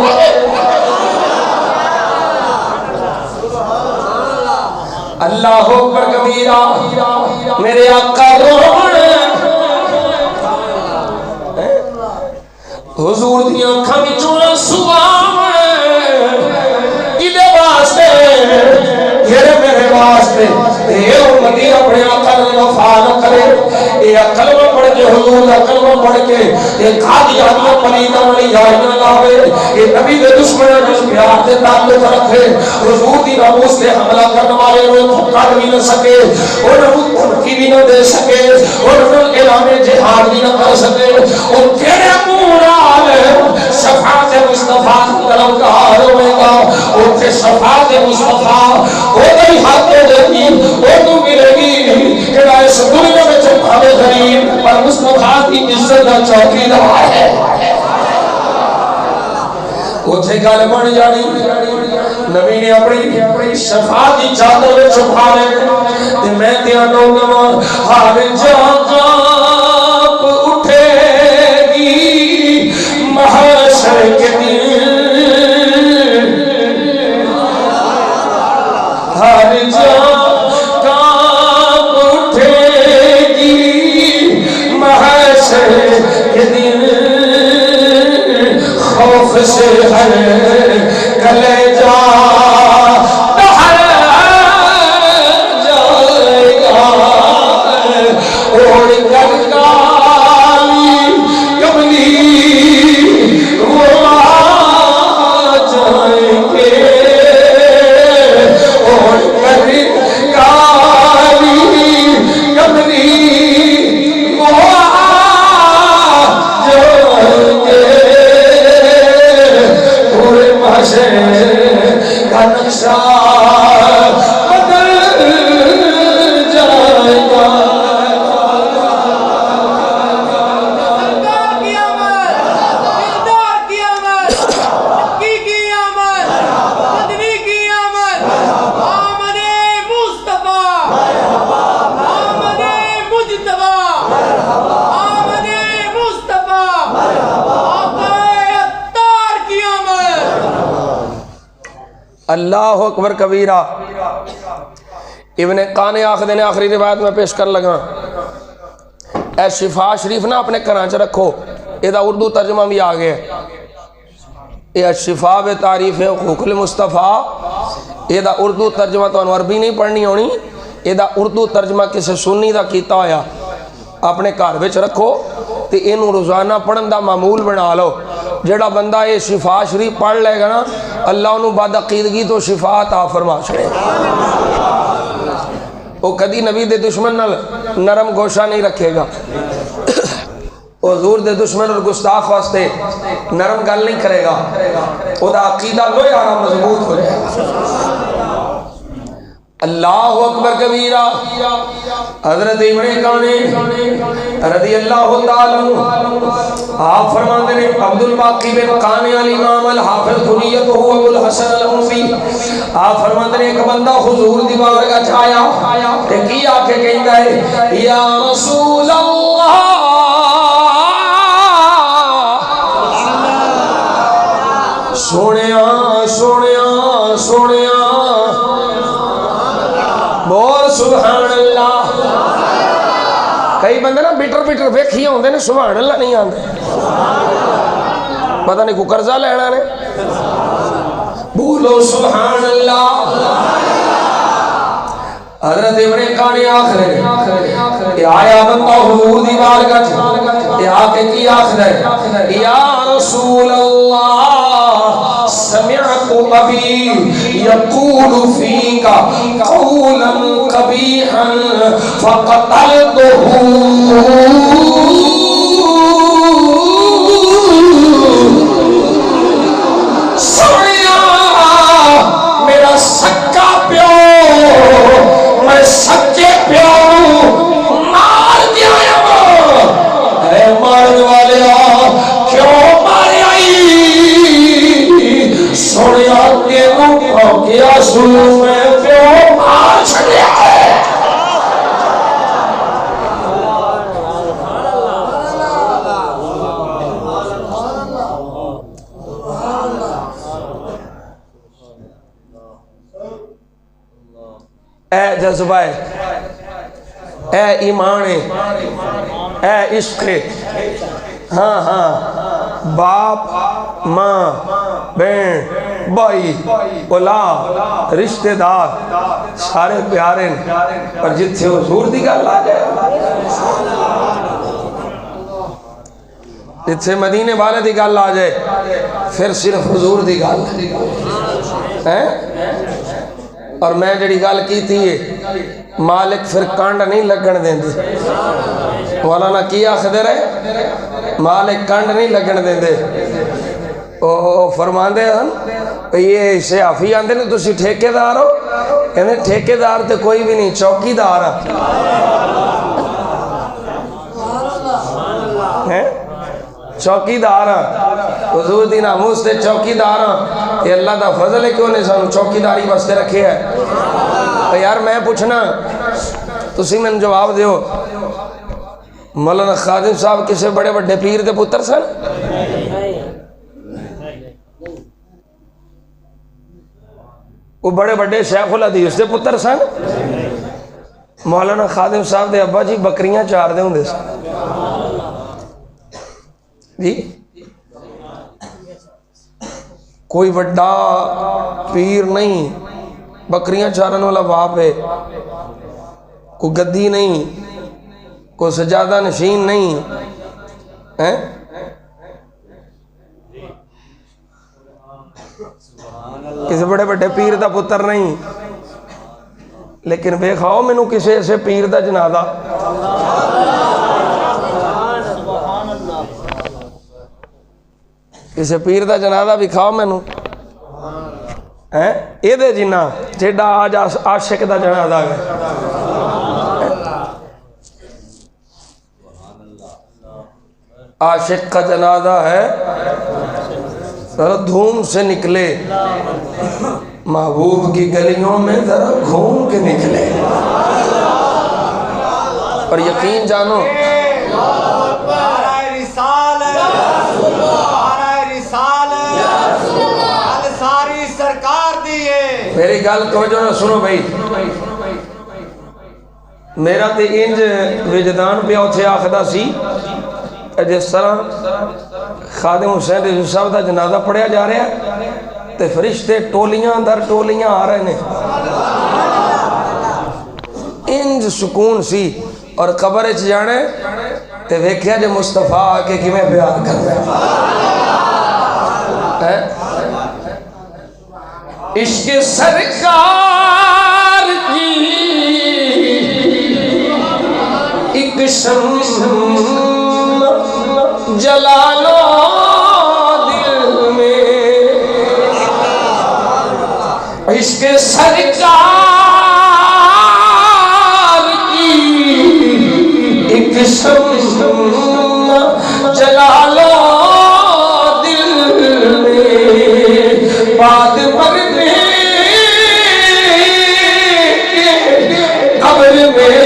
اللہ اکبر کبیرہ۔ میرے آقا روحن حضور دیاں کھامی چونا سوام کدے واسطے گھرے میرے واسطے اے امتی اپنے آقا نے وفا نہ کرے، اے کلمہ پڑھ کے حضور کا کلمہ پڑھ کے اے قادیانیاں پلیتاں والی یاریاں لاوے، اے نبی دے دشمنوں نے پیار دے تعلق رکھے، حضور دی ناموس تے حملہ کرنے والے وہ دھکا بھی نہ سکے، انہوں نے دھمکی بھی نہ دے سکے، انہوں نے اعلان جہاد بھی نہ کر سکے۔ ان تیرے مورال شفاعت مصطفیٰ طلبگار ہوئے گا، ان سے شفاعت مصطفیٰ وہ نہیں حق دے گی، وہ تو ملے گی کہ اس دنیا میں چمکھانے غریب پر مصطفیٰ کی عزت کا چوکیدار ہے۔ اتھے گل بن جانی، نبی نے اپنی شفاعت کی چادر میں چھپا لے، میں تیانوں گا ہر جہاں کانپ اٹھے گی محشر کے دن، ہر جہاں کانپ اٹھے گی محشر کے دن، خوف سے ہر کلیجہ دہر جائے گا، اوڑھ کر کالی کملی وہ آ جائیں گے، اوڑھ کر کالی کملی وہ آ جائیں گے، پورے محشر کا نقشہ بدل جائے گا۔ سرکار کی آمد، دلدار کی آمد، مکی کی آمد، مدنی کی آمد، آمد مصطفیٰ، آمد مجتبیٰ، آمد مصطفیٰ، اللہ اکبر کبیرہ. ابن قانی آخدے نے آخری روایت میں پیش کر لگا اے شفا شریف نہ اپنے گھراں چ رکھو. یہ اردو ترجمہ بھی آ گیا. یہ شفا بے تعریف حقوق المصطفیٰ. یہ اردو ترجمہ تو عربی نہیں پڑھنی ہونی. یہ اردو ترجمہ کسی سنی دا کیتا ہویا اپنے گھر وچ رکھو تے اینو روزانہ پڑھن دا معمول بنا لو. جڑا بندہ یہ شفا شریف پڑھ لے گا نا اللہ انہوں بعد عقیدگی تو شفا عطا فرما چھڑے. وہ کدی نبی دے دشمن نال نرم گوشہ نہیں رکھے گا. حضور دے دشمن اور گستاخ واسطے نرم گل نہیں کرے گا. وہ دا عقیدہ لوہا مضبوط ہو جائے گا. اللہ اکبر کبیرہ. حضرت ابن قانی رضی اللہ تعالیٰ آپ فرماتے ہیں عبد الباقی بن قانی الامام الحافظ کنیت ہوا ابو الحسن الحنفی. آپ فرماتے ہیں ایک بندہ حضور دی بارگاہ چ آیا تے کی آ کے کہندا ہے یا رسول اللہ سونیا سونیا سونیا بول سبحان اللہ. کئی بندے نا بیٹر بیٹر ویکھی ہوندے نے سبحان اللہ نہیں آندے. پتہ نہیں کو قرضہ لینا نے. بولو سبحان اللہ. حضرت ابن قانی آخر یہ آیا بندہ حضور دی بارگاہ یہ آ کے کی آخر ہے یا رسول اللہ سمعت ابی یقول فیک قولا قبیحا فقتلتہ. سنیا میرا سکا پیو میں سچے پیو مار دیا. اے مارن والے کیوں مارے آئی سوڑیا تیروں کیا سنوں میں پیو مار چھڑیا ہے. اے جذبہ اے ایمان اے عشق. ہاں ہاں باپ ماں بہن بھائی اولاد رشتہ دار سارے پیارے پر جتھے حضور دی گل آ جائے جتھے مدینے والے دی گل آ جائے پھر صرف حضور دی گل ہے. اور میں جڑی گل کی تھی مالک پھر کانڈ نہیں لگن دیں دے. مولانا کی آخدے رہے مالک کانڈ نہیں لگن دیں دے. فرماندے ہیں یہ صحافی آندے نے تسی ٹھیکے دار ہو. کہنے ٹھیکے دار تے کوئی بھی نہیں چوکی دار ہے. چوکی دار حضور دی ناموس تے چوکی دار. یہ اللہ دا فضل ہے کیوں نے سانو چوکی داری واسطے رکھے ہے. تو یار میں پوچھنا تسی میں جواب دیو مولانا خادم صاحب کسے بڑے بڑے پیر دے پتر سن؟ وہ بڑے بڑے شیخ الحدیث دے پتر سن؟ مولانا خادم صاحب دے ابا جی بکریاں چار دے ہوندے سن جی. کوئی بڑا پیر نہیں بکریاں چارن والا باپ ہے. کوئی گدی نہیں کوئی سجادہ نشین نہیں ہے. کسی بڑے بڑے پیر دا پتر نہیں. لیکن ویکھاؤ مینوں کسی ایسے پیر دا جنازہ کسی پیر دا جنازہ بھی کھاؤ مینوں اے دے جنہ جیڑا آج عاشق دا جنازہ ہے. عاشق کا جنازہ ہے ذرا دھوم سے نکلے محبوب کی گلیوں میں ذرا گھوم کے نکلے. اور یقین جانو ساری سرکار دی ہے میری گل توجہ نہ سنو بھائی میرا تے انج وجدان پہ اتھے آخدا سی جس طرح خادم حسین رضوی صاحب دا جنازہ پڑھیا جا رہا ہے تے فرشتے ٹولیاں در ٹولیاں آ رہے ہیں انج سکون سی اور قبر اچ جانے تے ویکھیا جو مصطفیٰ آکے کی میں بیان کر رہا ہے عشق سرکار کی ایک شمع جلا لو دل میں عشق سرکار کی ایک شمع جلا لو دل میں بات پردے قبر میں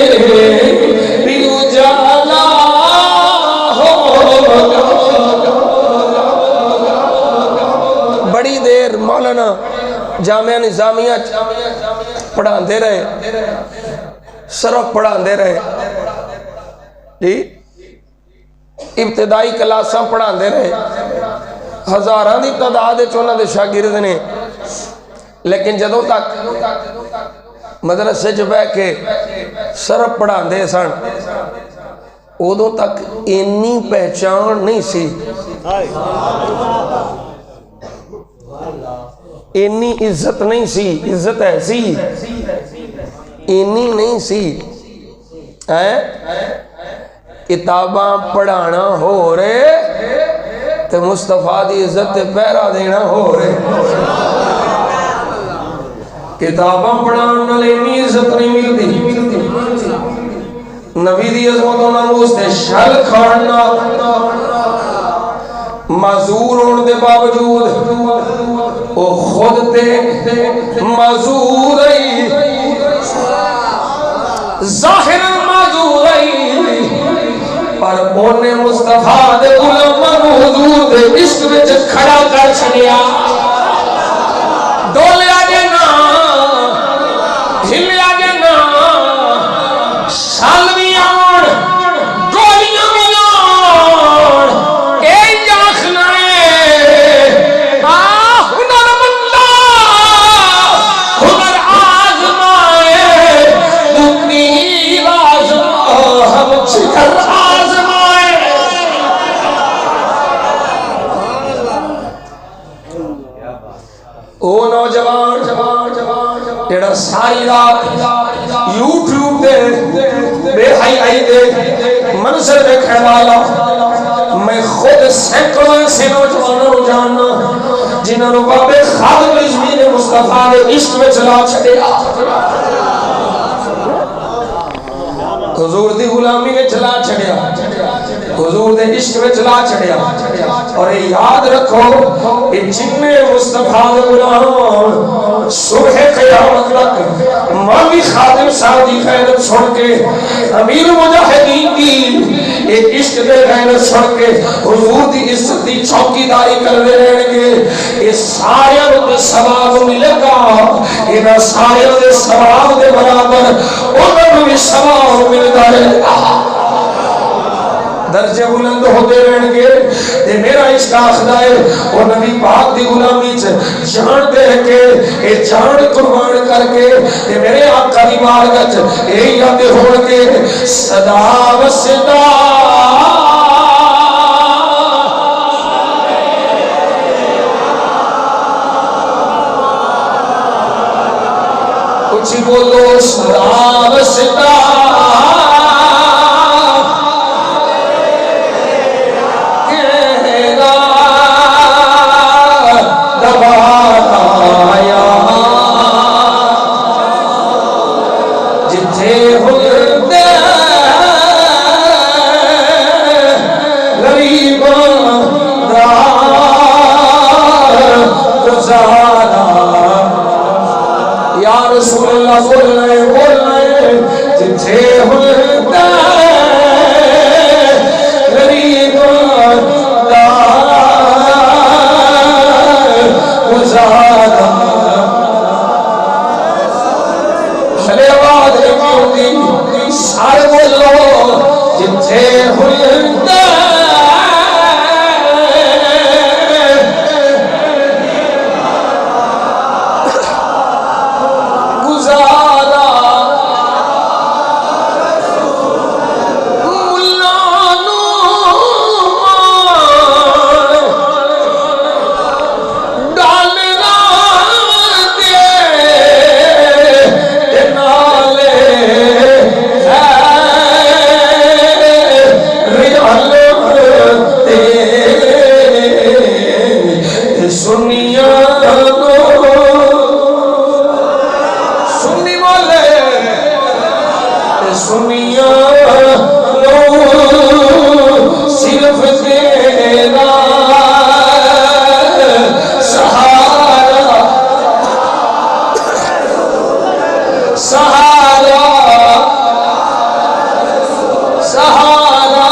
بھی اجالا ہوگا بڑی دیر مولانا جامعہ نظامیہ پڑھان دے رہے شرف پڑھان دے رہے جی ابتدائی کلاساں پڑھان دے رہے ہزاران دی تعداد چونہ دے شاگرد نے لیکن جدوں تک مدرسے جو بے کے شرف پڑھان دے سن ادوں تک انی پہچان نہیں سی انی عزت نہیں سی عزت ایسی انی نہیں سی کتاباں پڑھانا ہو رہے تے مصطفیٰ دی عزت تے پیرا دینا ہو رہے کتاباں پڑھانا نالے انی عزت نہیں ملتی نبی دی عظمت و ناموس تے شل کھانا معذور ہونے دے باوجود او خود تے معذور ای ظاہر معذور ای پر اونے مصطفیٰ دے علماء حضور دے عشق وچ کھڑا کر چھڑیا ڈولیا جے نا ہلیا جے نا شال بھی آن گولیاں بھی آن اے آخنا ہے ہنر مندہ ہنر آزمائے تیر آزمائے ہم چکر آزمائے او نوجوان جڑا ساری رات یوٹیوب دے بے حائی آئی دے منظر دیکھنے والا میں خود سینکڑوں ایسے نوجوانوں جاننا جنہوں نے بابے خادم رضوی نے مصطفیٰ نے عشق میں چلا چھڑیا حضور دی غلامی میں چلا چھڑیا حضور دے عشق میں چلا چھڑیا اور یاد رکھو کہ جن مصطفیٰ دے غلام صبح قیامت تک مامی خادم سعودی خیرت چھوڑ کے امیر مجاہدین کی ایک عشق دے خیرت چھوڑ کے حضور دی عزت دی چوکی داری کر دے رہنے کے اس سارے دے ثواب ملے گا انہاں سارے دے ثواب دے برابر انہوں بھی ثواب ملتا رہے گا درجے بلند ہوتے رہن گے تے میرا عشق آخدا ہے اور نبی پاک دی غلامی جان دے کے اے جان قربان کر کے تے میرے آقا دی بارگاہ اے یاد ہون کے صدا و صدا کچھ بولو صدا و صدا رسول اللہ بول رہے جتھے ہوتا غریب دار گزارا سنیا سنی والے سنیا صرف تیرا سہارا سہارا سہارا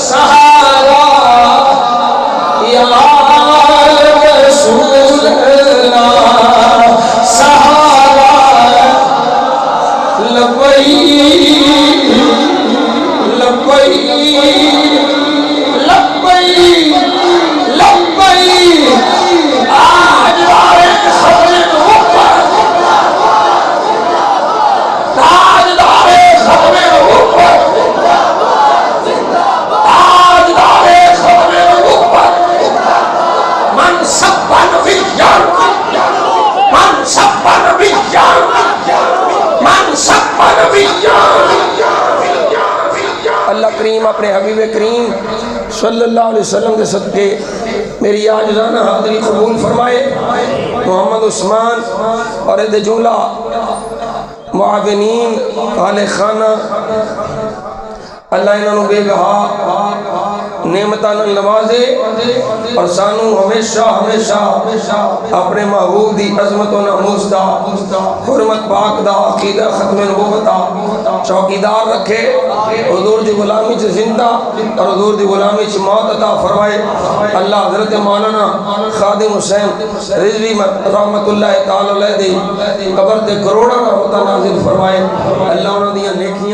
سہارا یا رسول اللہ سہارا لبئی لبئی لبئی لبئی آج آئے خبر اوپر تاجدار ختم اوپر تاجدار ختم اوپر من سب نبیان من سب نبیان من سب نبیان اللہ کریم اپنے حبیب کریم صلی اللہ علیہ وسلم کے صدقے میری عاجزانہ حاضری قبول فرمائے. محمد عثمان اور عہد جملہ معاونین اہل خانہ اللہ انہوں بے بہا نعمتاں نوازے اور سانو ہمیشہ ہمیشہ اپنے محبوب دی عظمت و ناموس دا حرمت پاک دا عقیدہ ختم نبوت دا چوکیدار رکھے. حضور دی غلامی چ زندہ اور حضور دی غلامی چ موت عطا فرمائے. اللہ حضرت مولانا خادم حسین رضوی رحمت اللہ تعالی علیہ دی قبر تے کروڑاں رحمتاں نازل فرمائے. اللہ انہاں دی نیکیاں